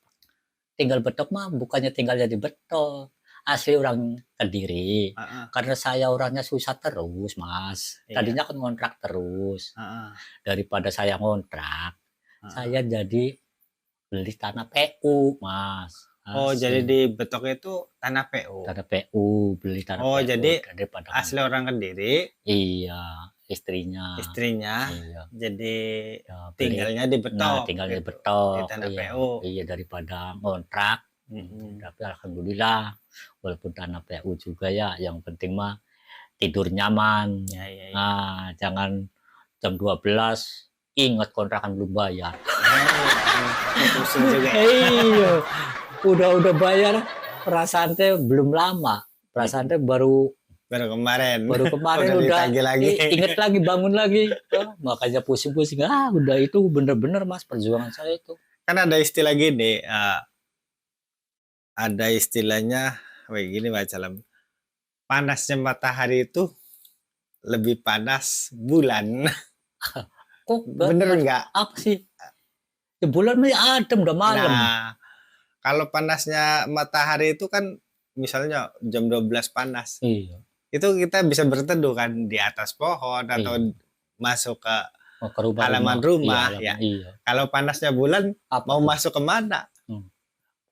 Speaker 1: Tinggal Betok mah bukannya tinggalnya di Betok, asli orang Kediri. Karena saya orangnya susah terus Mas. Tadinya kan ngontrak terus. Daripada saya ngontrak saya jadi beli tanah PU, Mas.
Speaker 2: Oh, jadi
Speaker 1: Asli.
Speaker 2: di Betok itu tanah PU.
Speaker 1: Tanah PU, beli tanah
Speaker 2: Oh,
Speaker 1: PU
Speaker 2: jadi
Speaker 1: daripada
Speaker 2: asli orang Kediri,
Speaker 1: iya, istrinya.
Speaker 2: istrinya
Speaker 1: Iya.
Speaker 2: jadi
Speaker 1: Ya, beli.
Speaker 2: tinggalnya di
Speaker 1: Nah,
Speaker 2: Betok
Speaker 1: tinggal di
Speaker 2: gitu, di
Speaker 1: Betok.
Speaker 2: tanah
Speaker 1: Iya,
Speaker 2: PU.
Speaker 1: iya daripada ngontrak. Tapi alhamdulillah, walaupun tanah PU juga ya, yang penting mah tidur nyaman.
Speaker 2: Ya, ya, ya.
Speaker 1: Nah, jangan jam 12 ingat kontrakan belum bayar.
Speaker 2: Pusing juga.
Speaker 1: Iya, udah bayar, perasaan teh belum lama. Perasaan teh baru
Speaker 2: kemarin
Speaker 1: udah
Speaker 2: ditagih lagi.
Speaker 1: inget lagi, bangun lagi. Makanya pusing-pusing. Udah itu bener-bener Mas perjuangan saya itu.
Speaker 2: Kan ada istilah gini, ada istilahnya gini baca, panasnya matahari itu lebih panas bulan.
Speaker 1: Kok
Speaker 2: Bener nggak?
Speaker 1: apa sih? Ya bulan mah adem udah malam.
Speaker 2: Nah, kalau panasnya matahari itu kan misalnya jam 12 panas.
Speaker 1: Iya.
Speaker 2: Itu kita bisa berteduh kan di atas pohon atau masuk ke halaman rumah ya.
Speaker 1: Iya.
Speaker 2: Kalau panasnya bulan mau masuk kemana?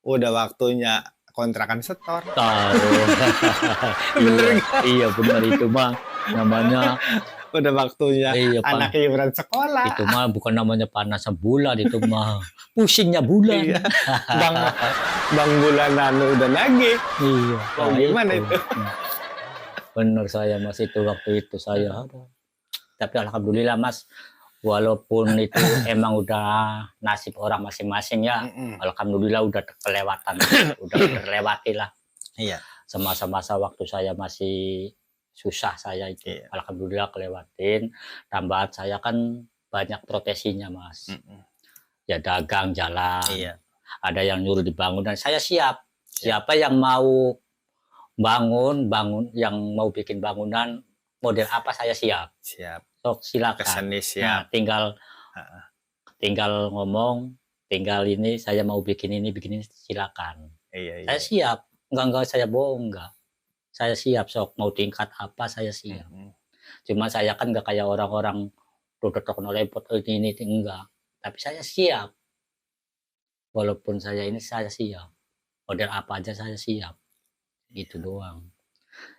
Speaker 2: Udah waktunya kontrakan setor.
Speaker 1: Bener iya benar itu mah namanya
Speaker 2: udah waktunya anak iuran sekolah.
Speaker 1: Itu mah bukan namanya panasnya bulan, itu mah pusingnya bulan.
Speaker 2: Iya. Bang bulanan udah nagih.
Speaker 1: Iya.
Speaker 2: Mau gimana itu?
Speaker 1: Bener saya Mas itu waktu itu saya. Tapi alhamdulillah Mas, walaupun itu emang udah nasib orang masing-masing ya, alhamdulillah udah kelewatan, udah terlewati lah.
Speaker 2: Iya.
Speaker 1: Semasa-masa waktu saya masih susah saya itu, alhamdulillah kelewatin. Tambahan saya kan banyak profesinya Mas. Ya dagang jalan.
Speaker 2: Iya.
Speaker 1: Ada yang nyuruh dibangun dan saya siap. Siapa yang mau bangun, yang mau bikin bangunan model apa saya siap.
Speaker 2: Siap.
Speaker 1: Sok silakan.
Speaker 2: Keseni siap.
Speaker 1: Nah, tinggal ngomong, tinggal ini saya mau bikin ini silakan.
Speaker 2: Iya.
Speaker 1: Saya siap. Enggak saya bohong enggak. Saya siap, sok mau tingkat apa saya siap. Cuma saya kan enggak kayak orang-orang dodok lepot ini enggak. Tapi saya siap. Walaupun saya ini saya siap. Model apa aja saya siap. Gitu doang.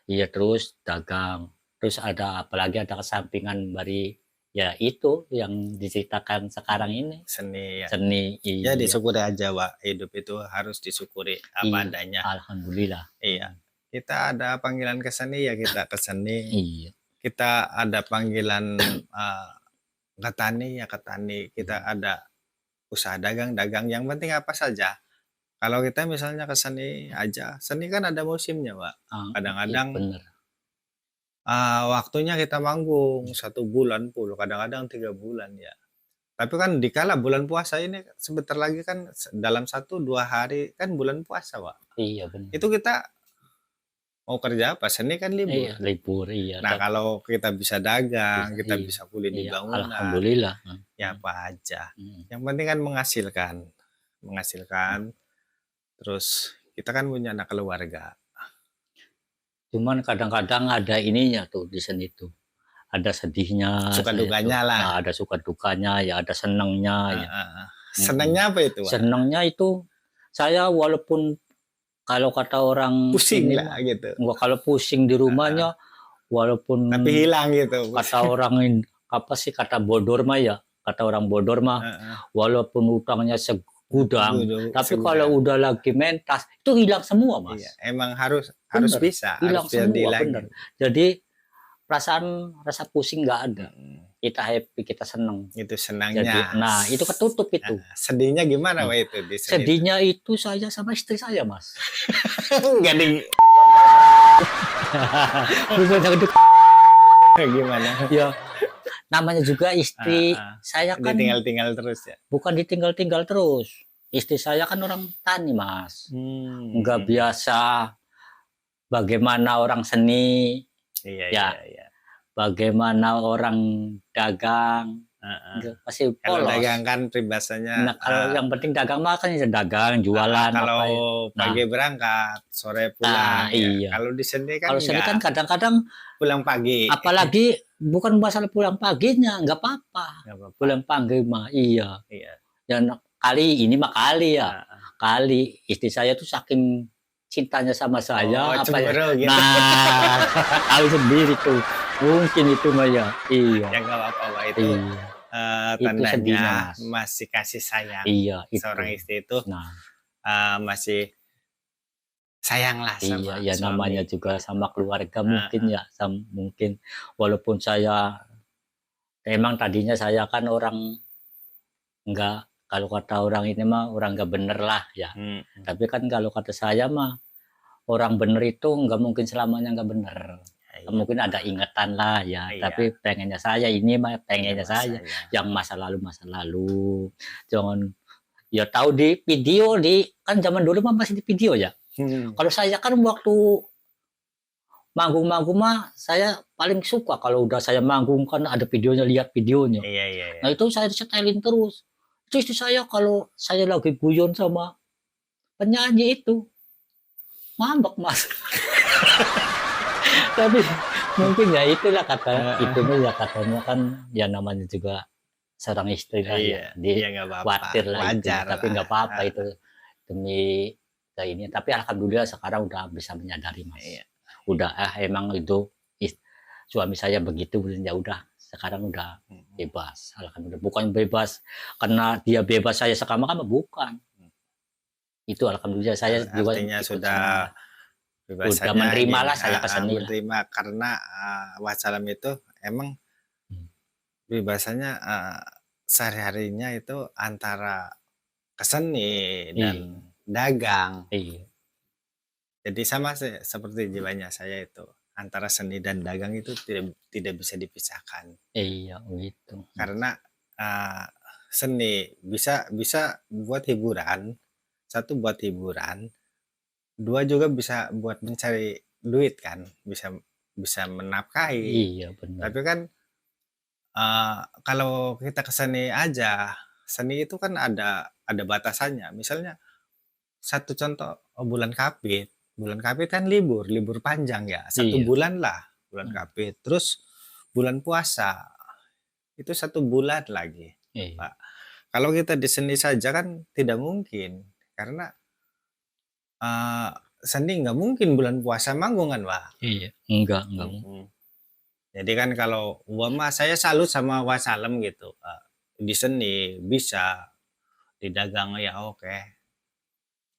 Speaker 1: Iya, terus dagang. Terus ada apalagi ada kesampingan dari ya itu yang diceritakan sekarang ini.
Speaker 2: Seni ya.
Speaker 1: Seni.
Speaker 2: Iya. Ya disyukuri aja, Wak. Hidup itu harus disyukuri apa adanya.
Speaker 1: Alhamdulillah.
Speaker 2: Iya. Kita ada panggilan ke seni ya kita ke seni.
Speaker 1: Iya.
Speaker 2: Kita ada panggilan ke tani ya ke tani. Kita ada usaha dagang. Yang penting apa saja. Kalau kita misalnya ke seni aja, seni kan ada musimnya, Pak. Kadang-kadang waktunya kita manggung 1 bulan full, kadang-kadang 3 bulan ya. Tapi kan dikala bulan puasa ini sebentar lagi kan dalam 1-2 hari kan bulan puasa, Pak.
Speaker 1: Iya benar.
Speaker 2: Itu kita mau kerja apa? Seni kan libur.
Speaker 1: Iya, libur, iya.
Speaker 2: Nah, kalau kita bisa dagang, kita bisa kuliah di bangunan.
Speaker 1: Alhamdulillah.
Speaker 2: Ya apa aja. Yang penting kan menghasilkan. Terus kita kan punya anak keluarga.
Speaker 1: Cuman kadang-kadang ada ininya tuh di seni itu. Ada sedihnya,
Speaker 2: suka dukanya lah.
Speaker 1: Nah, ada suka dukanya, ya ada senangnya. Ya.
Speaker 2: Senangnya apa itu?
Speaker 1: Senangnya itu saya walaupun kalau kata orang
Speaker 2: pusing lah gitu.
Speaker 1: Kalau pusing di rumahnya, walaupun
Speaker 2: tapi hilang gitu.
Speaker 1: Kata orang apa sih kata bodor mah ya, kata orang bodor mah, walaupun utangnya segudang, tapi kalau udah lagi mentas itu hilang semua Mas.
Speaker 2: Iya, emang harus bisa.
Speaker 1: Hilang
Speaker 2: harus
Speaker 1: semua bener. Jadi rasa pusing nggak ada. Kita happy, kita seneng.
Speaker 2: Itu senangnya.
Speaker 1: Jadi, nah itu ketutup itu.
Speaker 2: Sedihnya gimana itu?
Speaker 1: Sedihnya itu saya sama istri saya Mas.
Speaker 2: Enggak di. Gimana?
Speaker 1: Ya namanya juga istri saya kan
Speaker 2: ditinggal-tinggal terus ya.
Speaker 1: Bukan ditinggal-tinggal terus. Istri saya kan orang tani Mas. Nggak biasa bagaimana orang seni.
Speaker 2: Iya.
Speaker 1: Bagaimana orang dagang, pasti polos.
Speaker 2: Kalau dagang kan peribahasanya.
Speaker 1: Nah, kalau yang penting dagang mah kan dagang, jualan.
Speaker 2: Kalau pagi berangkat, sore pulang.
Speaker 1: Iya.
Speaker 2: Kalau di seni kan
Speaker 1: kalau seni kan kadang-kadang
Speaker 2: pulang pagi.
Speaker 1: Apalagi bukan masalah pulang paginya, nggak apa-apa. Pulang pagi mah iya. Dan kali ini mah kali ya.
Speaker 2: Heeh.
Speaker 1: Kali istri saya tuh saking cintanya sama saya
Speaker 2: Oh,
Speaker 1: apa ya.
Speaker 2: cemburu gitu.
Speaker 1: Nah, tahu sendiri tuh. Mungkin itu mah ya. Iya.
Speaker 2: Ya nggak apa-apa, Pak. Itu
Speaker 1: Iya. Itu sedihnya,
Speaker 2: tandanya
Speaker 1: Mas.
Speaker 2: masih kasih sayang.
Speaker 1: Iya, itu.
Speaker 2: Seorang istri itu
Speaker 1: Nah,
Speaker 2: masih sayang lah
Speaker 1: iya,
Speaker 2: sama
Speaker 1: ya namanya
Speaker 2: suami.
Speaker 1: juga sama keluarga
Speaker 2: Heeh.
Speaker 1: mungkin ya, mungkin walaupun saya emang tadinya saya kan orang enggak, kalau kata orang ini mah orang nggak bener lah ya.
Speaker 2: Mhm.
Speaker 1: Tapi kan kalau kata saya mah orang bener itu nggak mungkin selamanya nggak bener.
Speaker 2: Iya,
Speaker 1: Mungkin ada ingatan lah ya.
Speaker 2: Iya.
Speaker 1: Tapi pengennya saya ini mah
Speaker 2: iya,
Speaker 1: pengennya saya
Speaker 2: masanya.
Speaker 1: yang masa lalu. Jangan ya tahu di video kan zaman dulu mah masih di video ya. Kalau saya kan waktu manggung-manggung mah saya paling suka kalau udah saya manggung kan ada videonya, lihat videonya.
Speaker 2: Iya, iya, iya.
Speaker 1: Nah itu saya setelin terus. Itu istri saya kalau saya lagi guyon sama penyanyi itu ngambek, Mas. Tapi mungkin ya itulah kata itunya ya katanya kan ya namanya juga seorang istri lah ya.
Speaker 2: Iya,
Speaker 1: Dia
Speaker 2: nggak apa-apa.
Speaker 1: khawatir lah itu.
Speaker 2: Wajar
Speaker 1: Tapi
Speaker 2: lah.
Speaker 1: nggak apa-apa itu demi ke ini. Tapi alhamdulillah sekarang udah bisa menyadari, Mas.
Speaker 2: Iya.
Speaker 1: Udah emang itu suami saya begitu ya udah sekarang udah bebas, alhamdulillah. Bukan bebas karena dia bebas saya sekamar, bukan. Itu alhamdulillah saya juga
Speaker 2: Artinya
Speaker 1: ikut
Speaker 2: sudah
Speaker 1: senang. Udah menerima lah saya ke seni lah.
Speaker 2: menerima karena wassalam itu emang biasanya sehari-harinya itu antara ke seni dan dagang.
Speaker 1: Iya.
Speaker 2: Jadi sama seperti jiwanya saya itu, antara seni dan dagang itu tidak bisa dipisahkan.
Speaker 1: Iya, gitu.
Speaker 2: Karena seni bisa buat hiburan, satu buat hiburan, dua juga bisa buat mencari duit kan, bisa menafkahi.
Speaker 1: Iya, benar.
Speaker 2: Tapi kan kalau kita ke seni aja, seni itu kan ada batasannya. Misalnya satu contoh bulan Kapit kan libur panjang ya, 1
Speaker 1: Iya.
Speaker 2: bulan lah bulan Kapit. Terus bulan puasa itu 1 bulan lagi,
Speaker 1: Iya.
Speaker 2: Pak. Kalau kita di seni saja kan tidak mungkin karena seni nggak mungkin bulan puasa manggung kan, Pak.
Speaker 1: Iya, enggak.
Speaker 2: Jadi kan kalau saya salut sama wassalam gitu, di seni bisa, di dagang ya oke.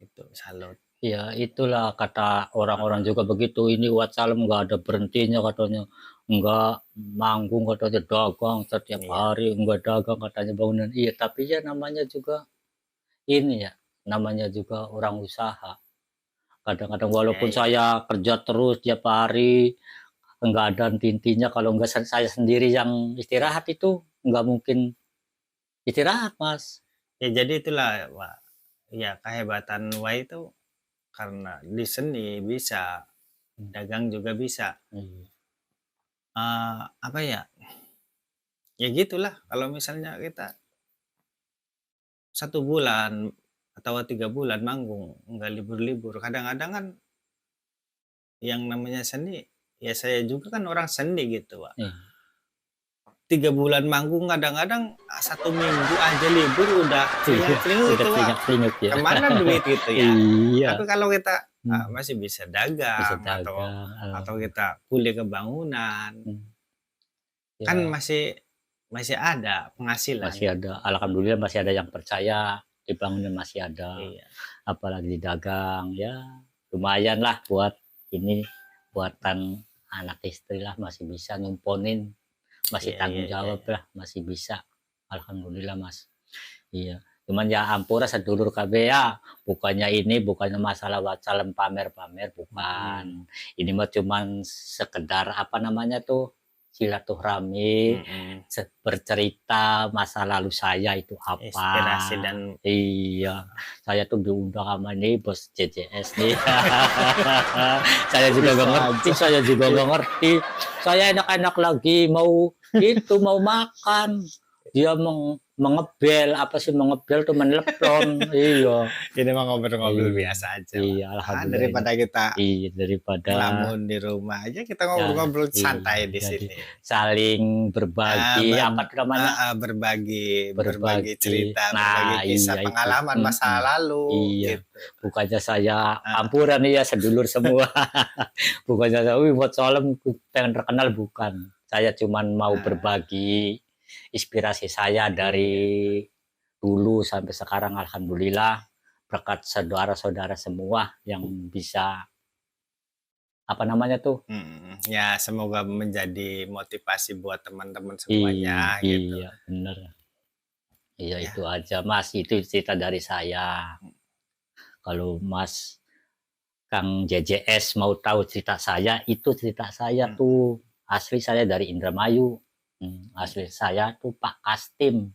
Speaker 2: Itu salut.
Speaker 1: Ya itulah kata orang-orang juga begitu, ini wassalam nggak ada berhentinya katanya, nggak manggung katanya, dagang setiap hari, nggak dagang katanya bangunan. Iya, tapi ya namanya juga ini ya, namanya juga orang usaha. Kadang-kadang walaupun saya kerja terus tiap hari, nggak ada henti-hentinya, kalau nggak saya sendiri yang istirahat itu nggak mungkin istirahat, Mas.
Speaker 2: Ya jadi itulah, Pak. Ya kehebatan Wai itu karena di seni bisa, dagang juga bisa. Apa ya? Ya gitulah kalau misalnya kita 1 bulan atau 3 bulan manggung, nggak libur-libur. Kadang-kadang kan yang namanya seni, ya saya juga kan orang seni gitu, Pak. 3 bulan manggung kadang-kadang 1 minggu aja libur udah keringat-keringat gitu, Pak.
Speaker 1: Ya.
Speaker 2: Kemana duit gitu ya.
Speaker 1: Iya.
Speaker 2: Tapi kalau kita masih bisa dagang,
Speaker 1: dagang,
Speaker 2: atau kita kuliah ke bangunan, kan masih ada penghasilan.
Speaker 1: Masih ada, alhamdulillah masih ada yang percaya di bangunan, masih ada.
Speaker 2: Iya.
Speaker 1: Apalagi di dagang, ya lumayan lah buat ini, buatan anak istri lah, masih bisa numponin, masih tanggung jawab lah, masih bisa. Alhamdulillah, Mas. Iya. Cuman ya ampura sedulur KB ya, bukannya masalah wassalam pamer-pamer, bukan. Ini mah cuman sekedar apa namanya tuh, silaturahmi, bercerita masa lalu saya itu apa.
Speaker 2: Inspirasi dan
Speaker 1: iya, saya tuh diundang sama nih bos JJS nih. Saya juga nggak ngerti. Saya enak-enak lagi mau makan. Dia mengebel, apa sih mengebel tuh menelepon. Iya.
Speaker 2: Ini mah ngobrol-ngobrol
Speaker 1: Iya.
Speaker 2: biasa aja, Pak.
Speaker 1: Iya, alhamdulillah
Speaker 2: Daripada kita
Speaker 1: iya, daripada
Speaker 2: ngelamun di rumah aja, kita
Speaker 1: ya,
Speaker 2: ngobrol-ngobrol
Speaker 1: iya,
Speaker 2: santai di
Speaker 1: jadi
Speaker 2: sini.
Speaker 1: saling berbagi, apa tuh namanya?
Speaker 2: Berbagi
Speaker 1: Berbagi.
Speaker 2: cerita, berbagi
Speaker 1: Nah,
Speaker 2: kisah
Speaker 1: iya itu.
Speaker 2: pengalaman masa lalu,
Speaker 1: Iya.
Speaker 2: gitu.
Speaker 1: Bukannya saya
Speaker 2: Heeh.
Speaker 1: ampuran ya sedulur semua. Bukannya saya, "Wih, buat Salem pengen terkenal," bukan. Saya cuman mau
Speaker 2: Nah.
Speaker 1: berbagi inspirasi saya dari dulu sampai sekarang alhamdulillah berkat saudara-saudara semua yang bisa apa namanya tuh?
Speaker 2: Ya semoga menjadi motivasi buat teman-teman semuanya gitu.
Speaker 1: Iya, bener. Iya,
Speaker 2: Ya.
Speaker 1: itu aja, Mas. Itu cerita dari saya. Kalau Mas Kang JJS mau tahu cerita saya, itu cerita saya tuh asli saya dari Indramayu. Asli saya tuh Pak Kastim.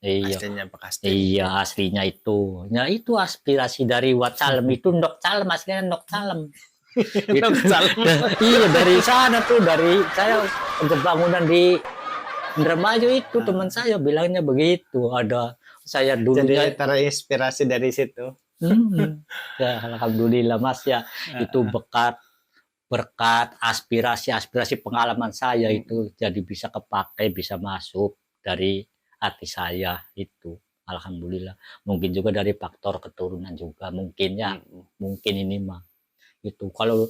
Speaker 1: Iya.
Speaker 2: Aslinya Pak Kastim.
Speaker 1: Iya, aslinya itu. Ya itu aspirasi dari Watsalem itu Ndok Calem, aslinya Ndok Calem. Itu iya dari sana tuh, dari saya bangunan di Indramayu itu teman saya bilangnya begitu. Ada saya dulunya
Speaker 2: Jadi terinspirasi dari situ.
Speaker 1: Ya, alhamdulillah Mas ya. Itu berkat aspirasi pengalaman saya itu jadi bisa kepakai, bisa masuk dari hati saya itu. Alhamdulillah. Mungkin juga dari faktor keturunan juga mungkin ya. Mungkin ini mah. Itu kalau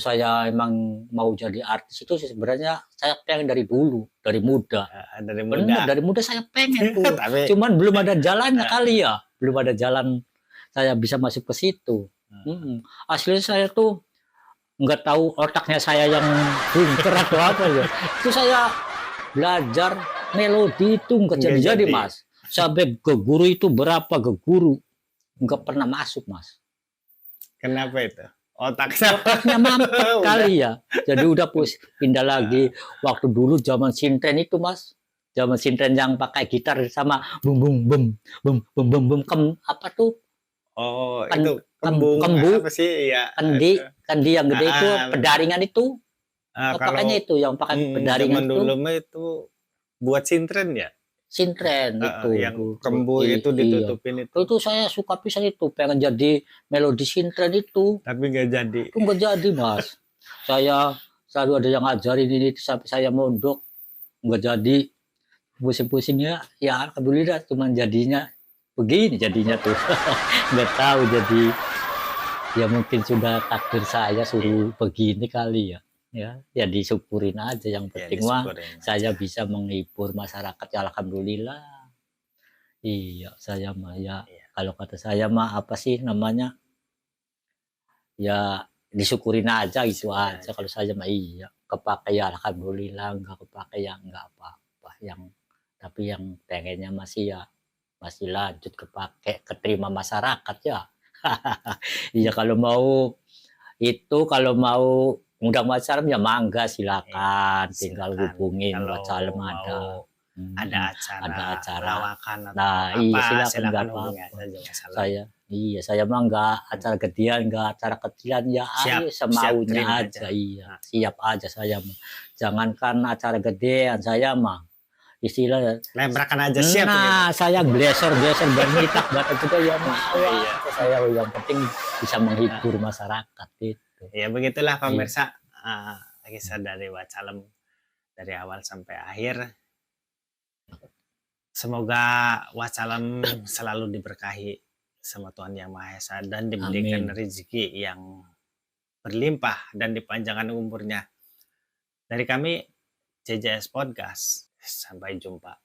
Speaker 1: saya emang mau jadi artis itu sebenarnya saya pengen dari dulu, dari muda.
Speaker 2: Dari
Speaker 1: Bener,
Speaker 2: muda.
Speaker 1: dari muda saya pengen tuh.
Speaker 2: Tapi
Speaker 1: Cuman belum ada jalannya kali ya. Belum ada jalan saya bisa masuk ke situ. Aslinya saya tuh nggak tahu otaknya saya yang pinter atau apa ya. Itu saya belajar melodi itu nggak jadi-jadi Mas. Sampai ke guru itu berapa ke guru nggak pernah masuk Mas.
Speaker 2: Kenapa itu? Otaknya
Speaker 1: mampet kali ya. Jadi udah pindah lagi. Waktu dulu zaman sintren itu Mas. Zaman sintren yang pakai gitar sama bum bum bum bum bum bum bum apa tuh?
Speaker 2: Oh, itu kembu apa sih ya?
Speaker 1: Kandi yang gede itu pedaringan itu. Pakainya itu yang pakai pedaringan
Speaker 2: itu. Dulu mah itu buat sintren ya?
Speaker 1: Sintren itu.
Speaker 2: Yang kembu itu ditutupin itu.
Speaker 1: Itu saya suka pisan itu, pengen jadi melodi sintren itu.
Speaker 2: Tapi nggak jadi.
Speaker 1: Itu nggak jadi Mas. Saya selalu ada yang ngajarin ini sampai saya mondok nggak jadi. Pusing-pusingnya ya alhamdulillah cuman jadinya begini jadinya tuh. Nggak tahu jadi ya mungkin sudah takdir saya suruh begini kali ya. Ya disyukurin aja yang penting mah saya bisa menghibur masyarakat ya alhamdulillah. Iya, saya mah ya kalau kata saya mah apa sih namanya? Ya disyukurin aja gitu aja kalau saya mah iya. Kepakai ya alhamdulillah, enggak kepakai ya enggak apa-apa. Tapi yang pengennya masih lanjut kepakai, keterima masyarakat ya. Iya kalau mau undang Watsalem ya mangga silakan, tinggal hubungin Watsalem ada acara
Speaker 2: lawakan atau
Speaker 1: nah iya silakan saya mah nggak acara gedean nggak acara kecilan ya ayo semaunya aja iya siap aja saya mah jangankan acara gedean saya mah istilah
Speaker 2: lembrakan aja siap
Speaker 1: nah gitu. Saya geser bernitak bata juga ya mau saya yang penting bisa menghibur masyarakat itu
Speaker 2: ya begitulah pemirsa kisah dari Watsalem dari awal sampai akhir. Semoga Watsalem selalu diberkahi sama Tuhan Yang Maha Esa dan diberikan rezeki yang berlimpah dan dipanjangkan umurnya. Dari kami JJS Podcast, sampai jumpa.